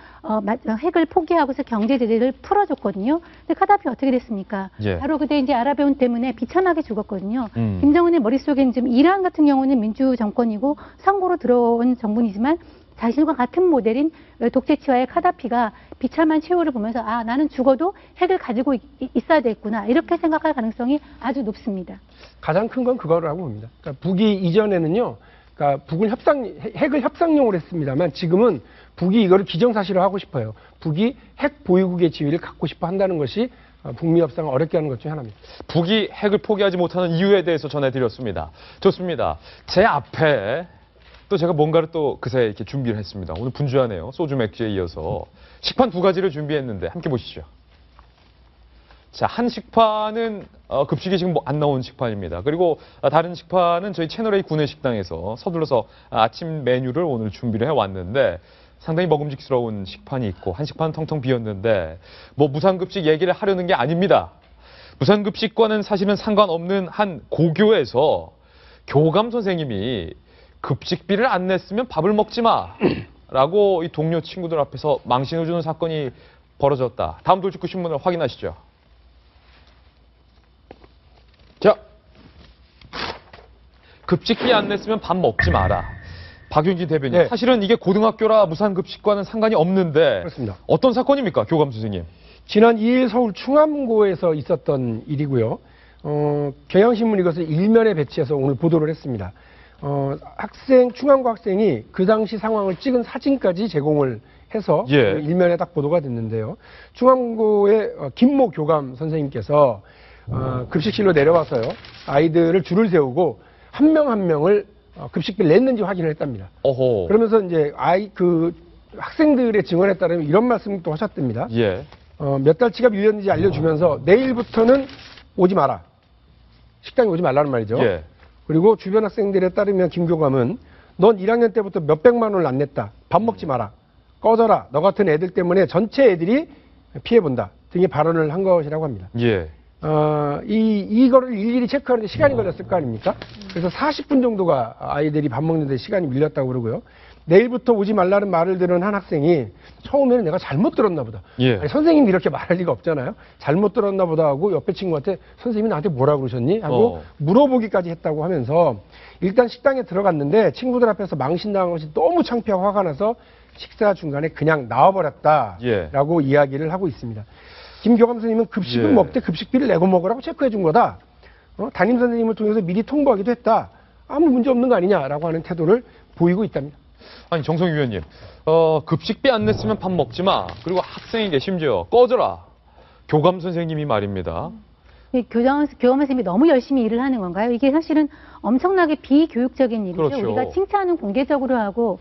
Speaker 4: 핵을 포기하고서 경제 제재를 풀어줬거든요. 근데 카다피 어떻게 됐습니까? 바로 그때 이제 아랍해운 때문에 비참하게 죽었거든요. 김정은의 머릿속에는 지금 이란 같은 경우는 민주 정권이고 선거로 들어온 정부이지만 자신과 같은 모델인 독재치와의 카다피가 비참한 최후를 보면서 아 나는 죽어도 핵을 가지고 있어야 되겠구나 이렇게 생각할 가능성이 아주 높습니다.
Speaker 6: 가장 큰 건 그거라고 봅니다. 그러니까 북이 이전에는요, 그러니까 북은 핵을 협상용으로 했습니다만 지금은 북이 이거를 기정사실화하고 싶어요. 북이 핵 보유국의 지위를 갖고 싶어 한다는 것이 북미 협상을 어렵게 하는 것 중 하나입니다.
Speaker 1: 북이 핵을 포기하지 못하는 이유에 대해서 전해드렸습니다. 좋습니다. 제 앞에 또 제가 뭔가를 또 그새 이렇게 준비를 했습니다. 오늘 분주하네요. 소주 맥주에 이어서 식판 두 가지를 준비했는데 함께 보시죠. 자, 한 식판은 급식이 지금 안 나온 식판입니다. 그리고 다른 식판은 저희 채널A 구내식당에서 서둘러서 아침 메뉴를 오늘 준비를 해왔는데 상당히 먹음직스러운 식판이 있고 한 식판은 텅텅 비었는데 뭐 무상급식 얘기를 하려는 게 아닙니다. 무상급식과는 사실은 상관없는 한 고교에서 교감 선생님이 급식비를 안 냈으면 밥을 먹지 마 라고 이 동료 친구들 앞에서 망신을 주는 사건이 벌어졌다. 다음 돌직구 신문을 확인하시죠. 자, 급식비 안 냈으면 밥 먹지 마라. 박윤기 대변인.
Speaker 6: 네.
Speaker 1: 사실은 이게 고등학교라 무상급식과는 상관이 없는데
Speaker 6: 그렇습니다.
Speaker 1: 어떤 사건입니까, 교감 선생님?
Speaker 6: 지난 2일 서울 충암고에서 있었던 일이고요. 경향신문이 이것을 일면에 배치해서 오늘 보도를 했습니다. 충암고 학생이 그 당시 상황을 찍은 사진까지 제공을 해서 일면에 딱 보도가 됐는데요. 충암고의 김모 교감 선생님께서 급식실로 내려와서요. 아이들을 줄을 세우고 한 명 한 명을 급식비를 냈는지 확인을 했답니다.
Speaker 1: 어허.
Speaker 6: 그러면서 이제 학생들의 증언에 따르면 이런 말씀도 하셨답니다. 몇 달치가 밀렸는지 알려주면서 내일부터는 오지 마라. 식당에 오지 말라는 말이죠. 그리고 주변 학생들에 따르면 김 교감은 넌 1학년 때부터 몇백만 원을 안 냈다. 밥 먹지 마라. 꺼져라. 너 같은 애들 때문에 전체 애들이 피해본다. 등의 발언을 한 것이라고 합니다. 이거를 일일이 체크하는데 시간이 걸렸을 거 아닙니까? 그래서 40분 정도가 아이들이 밥 먹는데 시간이 밀렸다고 그러고요. 내일부터 오지 말라는 말을 들은 한 학생이 처음에는 내가 잘못 들었나 보다. 아니, 선생님이 이렇게 말할 리가 없잖아요. 잘못 들었나 보다 하고 옆에 친구한테 선생님이 나한테 뭐라 그러셨니? 하고 물어보기까지 했다고 하면서 일단 식당에 들어갔는데 친구들 앞에서 망신당한 것이 너무 창피하고 화가 나서 식사 중간에 그냥 나와버렸다라고 이야기를 하고 있습니다. 김 교감 선생님은 급식을 먹되 급식비를 내고 먹으라고 체크해 준 거다. 담임 선생님을 통해서 미리 통보하기도 했다. 아무 문제 없는 거 아니냐라고 하는 태도를 보이고 있답니다.
Speaker 1: 아니, 정성희 위원님, 급식비 안 냈으면 밥 먹지 마. 그리고 학생에게 심지어 꺼져라. 교감 선생님이 말입니다.
Speaker 4: 교감 선생님이 너무 열심히 일을 하는 건가요? 이게 사실은 엄청나게 비교육적인 일이죠.
Speaker 1: 그렇죠.
Speaker 4: 우리가 칭찬은 공개적으로 하고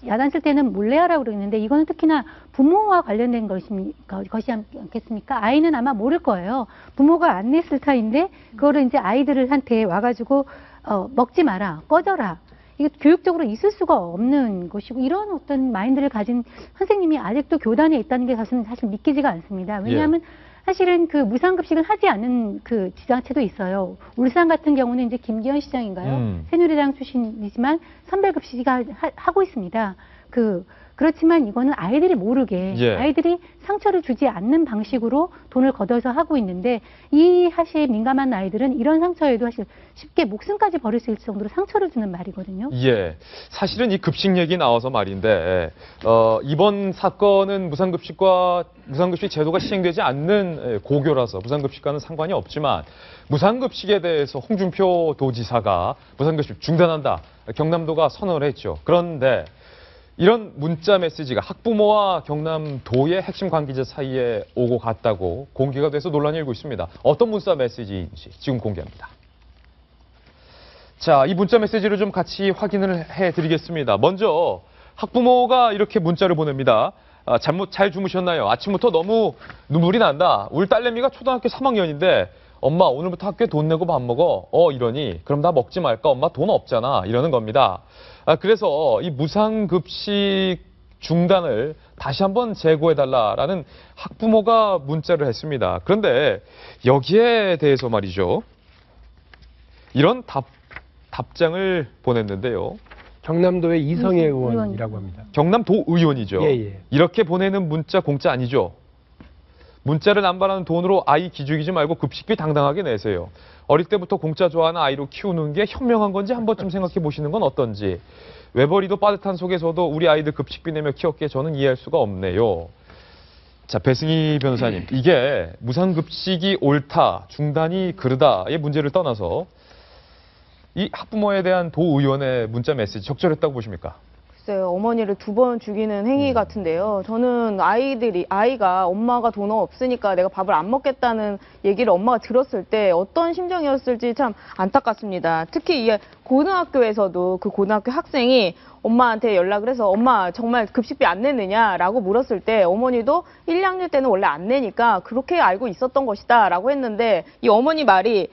Speaker 4: 야단칠 때는 몰래 하라고 그러는데 이거는 특히나 부모와 관련된 것이 않겠습니까? 아이는 아마 모를 거예요. 부모가 안 냈을 타인데 그거를 이제 아이들한테 와가지고 먹지 마라, 꺼져라. 이게 교육적으로 있을 수가 없는 것이고 이런 어떤 마인드를 가진 선생님이 아직도 교단에 있다는 게 사실 믿기지가 않습니다. 왜냐하면 사실은 그 무상급식을 하지 않은 그 지자체도 있어요. 울산 같은 경우는 이제 김기현 시장인가요? 새누리당 출신이지만 선별급식을 하고 있습니다. 그렇지만 이거는 아이들이 모르게 아이들이 상처를 주지 않는 방식으로 돈을 걷어서 하고 있는데 이 사실에 민감한 아이들은 이런 상처에도 사실 쉽게 목숨까지 버릴 수 있을 정도로 상처를 주는 말이거든요.
Speaker 1: 사실은 이 급식 얘기 나와서 말인데 이번 사건은 무상급식 제도가 시행되지 않는 고교라서 무상급식과는 상관이 없지만 무상급식에 대해서 홍준표 도지사가 무상급식 중단한다. 경남도가 선언을 했죠. 그런데 이런 문자 메시지가 학부모와 경남도의 핵심 관계자 사이에 오고 갔다고 공개가 돼서 논란이 일고 있습니다. 어떤 문자 메시지인지 지금 공개합니다. 자, 이 문자 메시지를 좀 같이 확인을 해드리겠습니다. 먼저 학부모가 이렇게 문자를 보냅니다. 잘 주무셨나요? 아침부터 너무 눈물이 난다. 우리 딸내미가 초등학교 3학년인데 엄마 오늘부터 학교에 돈 내고 밥 먹어. 이러니 그럼 나 먹지 말까? 엄마 돈 없잖아. 이러는 겁니다. 그래서 이 무상급식 중단을 다시 한번 재고해달라라는 학부모가 문자를 했습니다. 그런데 여기에 대해서 말이죠. 이런 답장을 보냈는데요.
Speaker 6: 경남도의 이성애 의원이라고 합니다.
Speaker 1: 경남도 의원이죠. 이렇게 보내는 문자 공짜 아니죠. 문자를 남발하는 돈으로 아이 기죽이지 말고 급식비 당당하게 내세요. 어릴 때부터 공짜 좋아하는 아이로 키우는 게 현명한 건지 한 번쯤 생각해 보시는 건 어떤지. 외벌이도 빠듯한 속에서도 우리 아이들 급식비 내며 키웠기에 저는 이해할 수가 없네요. 자, 배승희 변호사님. 이게 무상급식이 옳다, 중단이 그르다의 문제를 떠나서 이 학부모에 대한 도 의원의 문자 메시지 적절했다고 보십니까?
Speaker 7: 글쎄요, 어머니를 2번 죽이는 행위 같은데요. 저는 아이가 엄마가 돈 없으니까 내가 밥을 안 먹겠다는 얘기를 엄마가 들었을 때 어떤 심정이었을지 참 안타깝습니다. 특히 이 고등학교에서도 그 고등학교 학생이 엄마한테 연락을 해서 엄마 정말 급식비 안 내느냐라고 물었을 때 어머니도 1, 2학년 때는 원래 안 내니까 그렇게 알고 있었던 것이다 라고 했는데 이 어머니 말이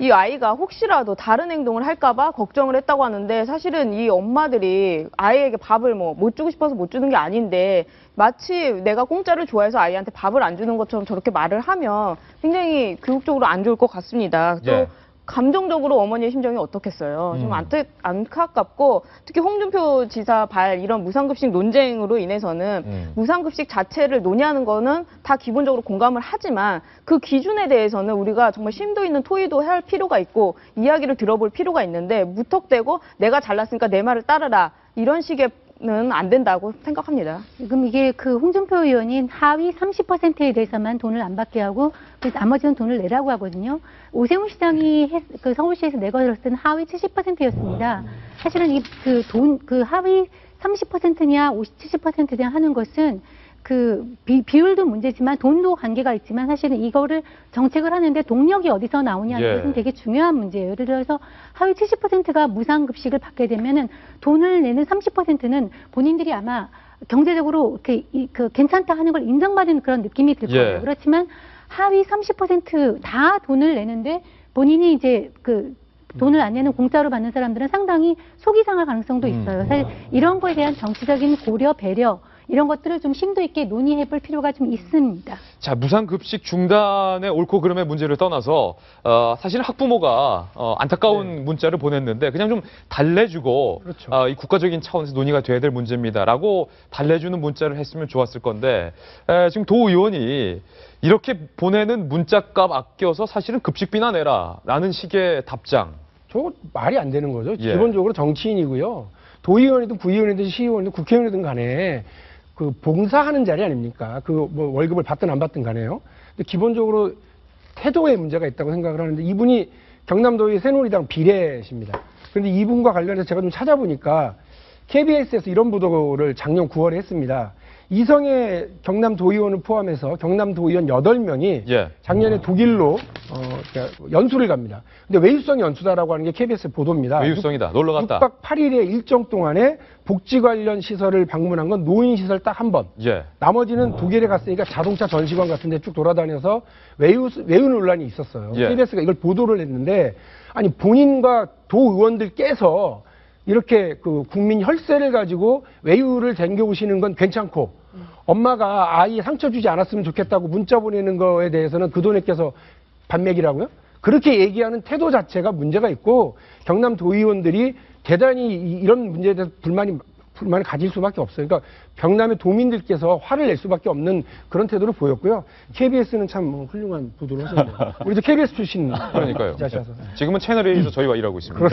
Speaker 7: 이 아이가 혹시라도 다른 행동을 할까봐 걱정을 했다고 하는데 사실은 이 엄마들이 아이에게 밥을 못 주고 싶어서 못 주는 게 아닌데 마치 내가 공짜를 좋아해서 아이한테 밥을 안 주는 것처럼 저렇게 말을 하면 굉장히 교육적으로 안 좋을 것 같습니다. 또
Speaker 1: 예.
Speaker 7: 감정적으로 어머니의 심정이 어떻겠어요. 좀 안타깝고 특히 홍준표 지사 이런 무상급식 논쟁으로 인해서는 무상급식 자체를 논의하는 거는 다 기본적으로 공감을 하지만 그 기준에 대해서는 우리가 정말 심도 있는 토의도 할 필요가 있고 이야기를 들어볼 필요가 있는데 무턱대고 내가 잘났으니까 내 말을 따르라 이런 식의 는 안 된다고 생각합니다.
Speaker 4: 지금 이게 그 홍준표 의원이 하위 30%에 대해서만 돈을 안 받게 하고 그래서 나머지는 돈을 내라고 하거든요. 오세훈 시장이 그 서울시에서 내걸었을 때는 하위 70%였습니다. 사실은 그 하위 30%냐 50, 70%냐 하는 것은 그 비율도 문제지만 돈도 관계가 있지만 사실은 이거를 정책을 하는데 동력이 어디서 나오냐는 것은 되게 중요한 문제예요. 예를 들어서 하위 70%가 무상급식을 받게 되면은 돈을 내는 30%는 본인들이 아마 경제적으로 괜찮다 하는 걸 인정받는 그런 느낌이 들 거예요. 그렇지만 하위 30% 다 돈을 내는데 본인이 이제 돈을 안 내는 공짜로 받는 사람들은 상당히 속이 상할 가능성도 있어요. 사실 이런 거에 대한 정치적인 고려, 배려 이런 것들을 좀 심도 있게 논의해 볼 필요가 좀 있습니다.
Speaker 1: 자, 무상급식 중단의 옳고 그름의 문제를 떠나서 사실은 학부모가 안타까운 문자를 보냈는데 그냥 좀 달래주고
Speaker 6: 그렇죠.
Speaker 1: 이 국가적인 차원에서 논의가 돼야 될 문제입니다라고 달래주는 문자를 했으면 좋았을 건데 지금 도 의원이 이렇게 보내는 문자값 아껴서 사실은 급식비나 내라라는 식의 답장.
Speaker 6: 저거 말이 안 되는 거죠. 기본적으로 정치인이고요. 도의원이든 구의원이든 시의원이든 국회의원이든 간에 그 봉사하는 자리 아닙니까? 뭐 월급을 받든 안 받든 간에요. 근데 기본적으로 태도에 문제가 있다고 생각을 하는데 이분이 경남도의 새누리당 비례십니다. 그런데 이분과 관련해서 제가 좀 찾아보니까 KBS에서 이런 보도를 작년 9월에 했습니다. 이성의 경남도의원을 포함해서 경남도의원 8명이 작년에 독일로 연수를 갑니다. 근데 외유성 연수다라고 하는 게 KBS 보도입니다.
Speaker 1: 외유성이다. 놀러 갔다.
Speaker 6: 6박 8일의 일정 동안에 복지 관련 시설을 방문한 건 노인 시설 딱 한 번. 나머지는 독일에 갔으니까 자동차 전시관 같은 데 쭉 돌아다녀서 외유 논란이 있었어요. KBS가 이걸 보도를 했는데 아니 본인과 도의원들께서 이렇게 국민 혈세를 가지고 외유를 댕겨오시는 건 괜찮고 엄마가 아이 상처 주지 않았으면 좋겠다고 문자 보내는 거에 대해서는 그 돈에 껴서 반맥이라고요? 그렇게 얘기하는 태도 자체가 문제가 있고 경남도의원들이 대단히 이런 문제에 대해서 불만을 가질 수밖에 없어요. 그러니까 경남의 도민들께서 화를 낼 수밖에 없는 그런 태도를 보였고요. KBS는 참 훌륭한 보도를 하셨네요. 우리도 KBS 출신
Speaker 1: 그러니까요.
Speaker 6: 기자셔서.
Speaker 1: 지금은 채널A에서 저희와 일하고 있습니다.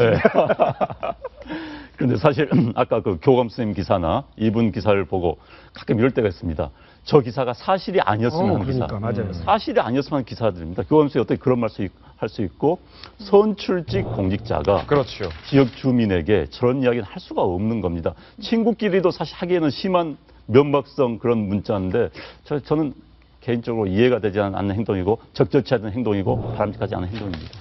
Speaker 5: 그런데 사실 아까 그 교감 선생님 기사나 이분 기사를 보고 가끔 이럴 때가 있습니다. 저 기사가 사실이 아니었으면 하는 기사.
Speaker 6: 맞아요.
Speaker 5: 사실이 아니었으면 하는 기사들입니다. 교감 선생님이 어떻게 그런 말씀 할 수 있고 선출직 공직자가
Speaker 1: 그렇죠.
Speaker 5: 지역 주민에게 저런 이야기는 할 수가 없는 겁니다. 친구끼리도 사실 하기에는 심한 면박성 그런 문자인데 저는 개인적으로 이해가 되지 않는 행동이고 적절치 않은 행동이고 바람직하지 않은 행동입니다.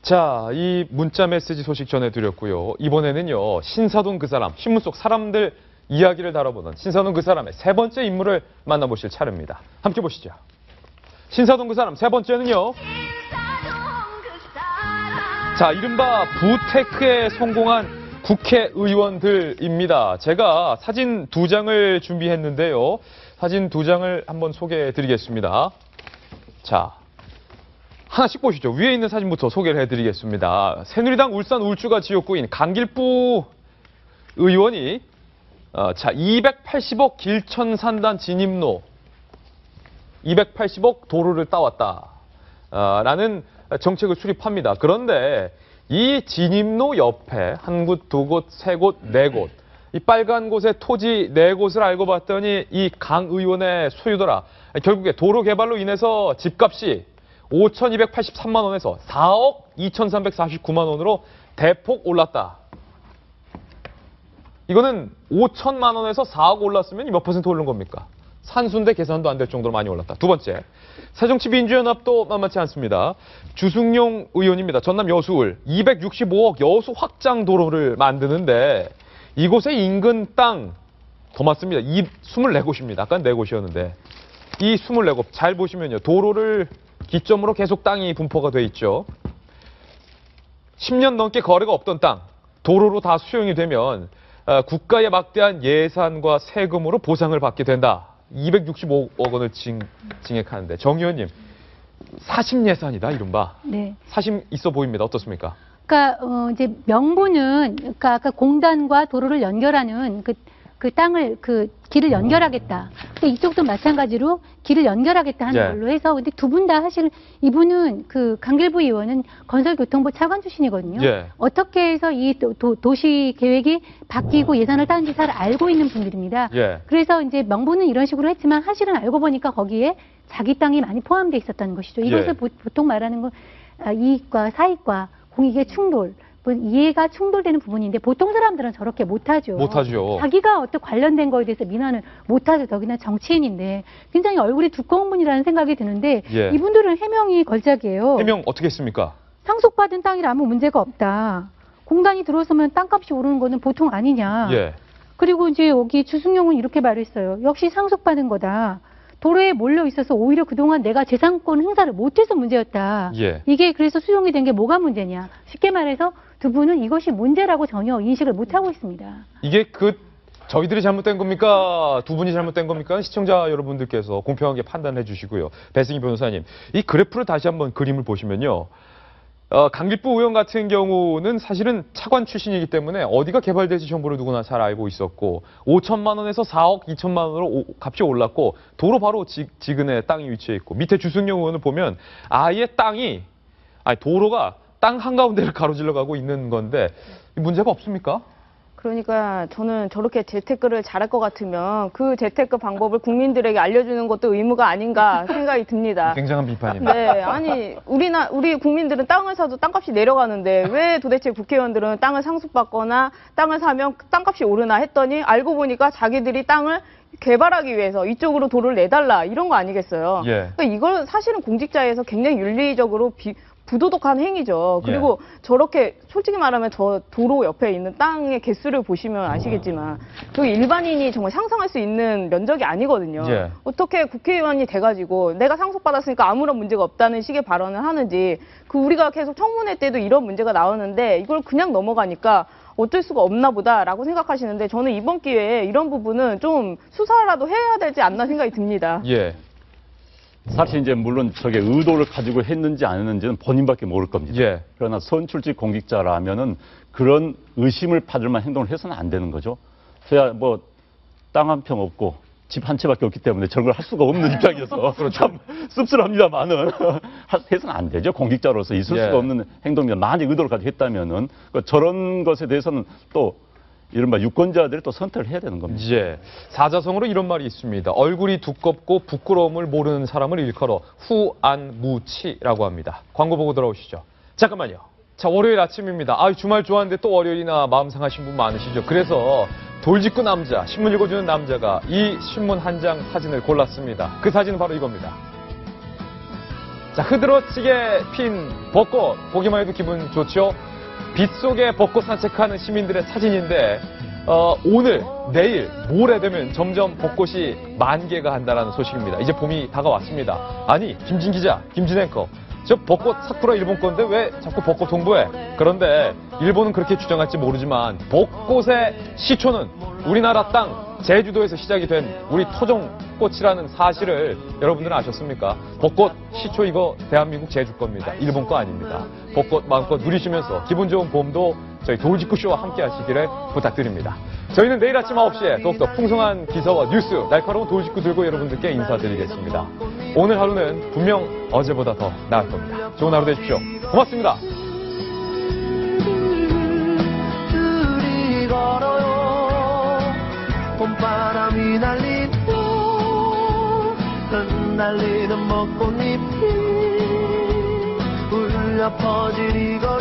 Speaker 1: 자, 이 문자 메시지 소식 전해드렸고요. 이번에는요, 신사동 그 사람, 신문 속 사람들 이야기를 다뤄보는 신사동 그 사람의 세 번째 인물을 만나보실 차례입니다. 함께 보시죠. 신사동 그 사람 세 번째는요. 자, 이른바 부테크에 성공한 국회의원들입니다. 제가 사진 2장을 준비했는데요. 사진 2장을 한번 소개해드리겠습니다. 자, 하나씩 보시죠. 위에 있는 사진부터 소개를 해드리겠습니다. 새누리당 울산 울주가 지역구인 강길부 의원이 280억 길천 산단 진입로 280억 도로를 따왔다 라는 정책을 수립합니다. 그런데 이 진입로 옆에 한 곳, 두 곳, 세 곳, 네 곳 이 빨간 곳의 토지 네 곳을 알고 봤더니 이 강 의원의 소유더라. 결국에 도로 개발로 인해서 집값이 5,283만 원에서 4억 2,349만 원으로 대폭 올랐다. 이거는 5천만 원에서 4억 올랐으면 몇 퍼센트 오른 겁니까? 산수인데 계산도 안 될 정도로 많이 올랐다. 두 번째, 새정치민주연합도 만만치 않습니다. 주승용 의원입니다. 전남 여수을 265억 여수 확장 도로를 만드는데 이곳의 인근 땅 더 많습니다. 24곳입니다. 아까 4곳이었는데 이 24곳 잘 보시면요. 도로를 기점으로 계속 땅이 분포가 돼 있죠. 10년 넘게 거래가 없던 땅, 도로로 다 수용이 되면 국가의 막대한 예산과 세금으로 보상을 받게 된다. 265억 원을 증액하는데 정 의원님, 사심 예산이다 이른바.
Speaker 4: 네.
Speaker 1: 사심 있어 보입니다. 어떻습니까?
Speaker 4: 그러니까 이제 명분은 그러니까 아까 공단과 도로를 연결하는 그 땅을 그 길을 연결하겠다. 근데 이쪽도 마찬가지로 길을 연결하겠다 하는
Speaker 1: 예.
Speaker 4: 걸로 해서 근데 두 분 다 사실 이분은 그 강길부 의원은 건설교통부 차관 출신이거든요.
Speaker 1: 예.
Speaker 4: 어떻게 해서 이 도시 계획이 바뀌고 예산을 따는지 잘 알고 있는 분들입니다.
Speaker 1: 예.
Speaker 4: 그래서 이제 명분은 이런 식으로 했지만 사실은 알고 보니까 거기에 자기 땅이 많이 포함되어 있었다는 것이죠. 이것을
Speaker 1: 예.
Speaker 4: 보통 말하는 건 이익과 사익과 공익의 충돌. 이해가 충돌되는 부분인데 보통 사람들은 저렇게 못하죠.
Speaker 1: 못하죠.
Speaker 4: 자기가 어떤 관련된 거에 대해서 민원을 못하죠. 더구나 정치인인데 굉장히 얼굴이 두꺼운 분이라는 생각이 드는데
Speaker 1: 예.
Speaker 4: 이분들은 해명이 걸작이에요.
Speaker 1: 해명 어떻게 했습니까?
Speaker 4: 상속받은 땅이라 아무 문제가 없다. 공단이 들어서면 땅값이 오르는 거는 보통 아니냐.
Speaker 1: 예.
Speaker 4: 그리고 이제 여기 주승용은 이렇게 말했어요. 역시 상속받은 거다. 도로에 몰려 있어서 오히려 그동안 내가 재산권 행사를 못해서 문제였다.
Speaker 1: 예.
Speaker 4: 이게 그래서 수용이 된 게 뭐가 문제냐. 쉽게 말해서 두 분은 이것이 문제라고 전혀 인식을 못하고 있습니다.
Speaker 1: 이게 저희들이 잘못된 겁니까? 두 분이 잘못된 겁니까? 시청자 여러분들께서 공평하게 판단해 주시고요. 배승희 변호사님, 이 그래프를 다시 한번 그림을 보시면요. 강길부 의원 같은 경우는 사실은 차관 출신이기 때문에 어디가 개발될지 정보를 누구나 잘 알고 있었고 5천만 원에서 4억 2천만 원으로 값이 올랐고 도로 바로 지근에 땅이 위치해 있고 밑에 주승용 의원을 보면 아예 도로가 땅 한가운데를 가로질러 가고 있는 건데 문제가 없습니까?
Speaker 7: 그러니까 저는 저렇게 재테크를 잘할 것 같으면 그 재테크 방법을 국민들에게 알려주는 것도 의무가 아닌가 생각이 듭니다.
Speaker 1: 굉장한 비판입니다.
Speaker 7: 네, 아니 우리 국민들은 땅을 사도 땅값이 내려가는데 왜 도대체 국회의원들은 땅을 상속받거나 땅을 사면 땅값이 오르나 했더니 알고 보니까 자기들이 땅을 개발하기 위해서 이쪽으로 도로를 내달라 이런 거 아니겠어요?
Speaker 1: 예.
Speaker 7: 그러니까 이걸 사실은 공직자에서 굉장히 윤리적으로 부도덕한 행위죠. 그리고 저렇게 솔직히 말하면 저 도로 옆에 있는 땅의 개수를 보시면 아시겠지만 그 일반인이 정말 상상할 수 있는 면적이 아니거든요.
Speaker 1: 예.
Speaker 7: 어떻게 국회의원이 돼가지고 내가 상속받았으니까 아무런 문제가 없다는 식의 발언을 하는지 우리가 계속 청문회 때도 이런 문제가 나오는데 이걸 그냥 넘어가니까 어쩔 수가 없나 보다라고 생각하시는데 저는 이번 기회에 이런 부분은 좀 수사라도 해야 되지 않나 생각이 듭니다.
Speaker 1: 예.
Speaker 5: 사실 이제 물론 저게 의도를 가지고 했는지 안 했는지는 본인밖에 모를 겁니다.
Speaker 1: 예.
Speaker 5: 그러나 선출직 공직자라면은 그런 의심을 받을 만한 행동을 해서는 안 되는 거죠. 저야 뭐 땅 한 평 없고 집 한 채밖에 없기 때문에 저런 걸 할 수가 없는 입장이어서 참 씁쓸합니다만은 해서는 안 되죠. 공직자로서 있을 수가 없는 행동입니다. 만약 의도를 가지고 했다면은 저런 것에 대해서는 또 이른바 유권자들이 또 선택을 해야 되는 겁니다.
Speaker 1: 예. 사자성어로 이런 말이 있습니다. 얼굴이 두껍고 부끄러움을 모르는 사람을 일컬어 후안무치라고 합니다. 광고 보고 돌아오시죠. 잠깐만요. 자, 월요일 아침입니다. 주말 좋아하는데 또 월요일이나 마음 상하신 분 많으시죠. 그래서 돌직구 남자, 신문 읽어주는 남자가 이 신문 한 장 사진을 골랐습니다. 그 사진은 바로 이겁니다. 자, 흐드러지게 핀 벚꽃 보기만 해도 기분 좋죠? 빛 속에 벚꽃 산책하는 시민들의 사진인데 오늘, 내일, 모레 되면 점점 벚꽃이 만개가 한다는 소식입니다. 이제 봄이 다가왔습니다. 아니, 김진 기자, 김진 앵커, 저 벚꽃 사쿠라 일본 건데 왜 자꾸 벚꽃 홍보해? 그런데 일본은 그렇게 주장할지 모르지만 벚꽃의 시초는 우리나라 땅 제주도에서 시작이 된 우리 토종꽃이라는 사실을 여러분들은 아셨습니까? 벚꽃 시초 이거 대한민국 제주 겁니다. 일본 거 아닙니다. 벚꽃 마음껏 누리시면서 기분 좋은 봄도 저희 돌직구쇼와 함께 하시기를 부탁드립니다. 저희는 내일 아침 9시에 더욱더 풍성한 기사와 뉴스, 날카로운 돌직구 들고 여러분들께 인사드리겠습니다. 오늘 하루는 분명 어제보다 더 나을 겁니다. 좋은 하루 되십시오. 고맙습니다.
Speaker 12: 봄바람이 날리며 흩날리는 벚꽃잎이 울려 퍼질 이곳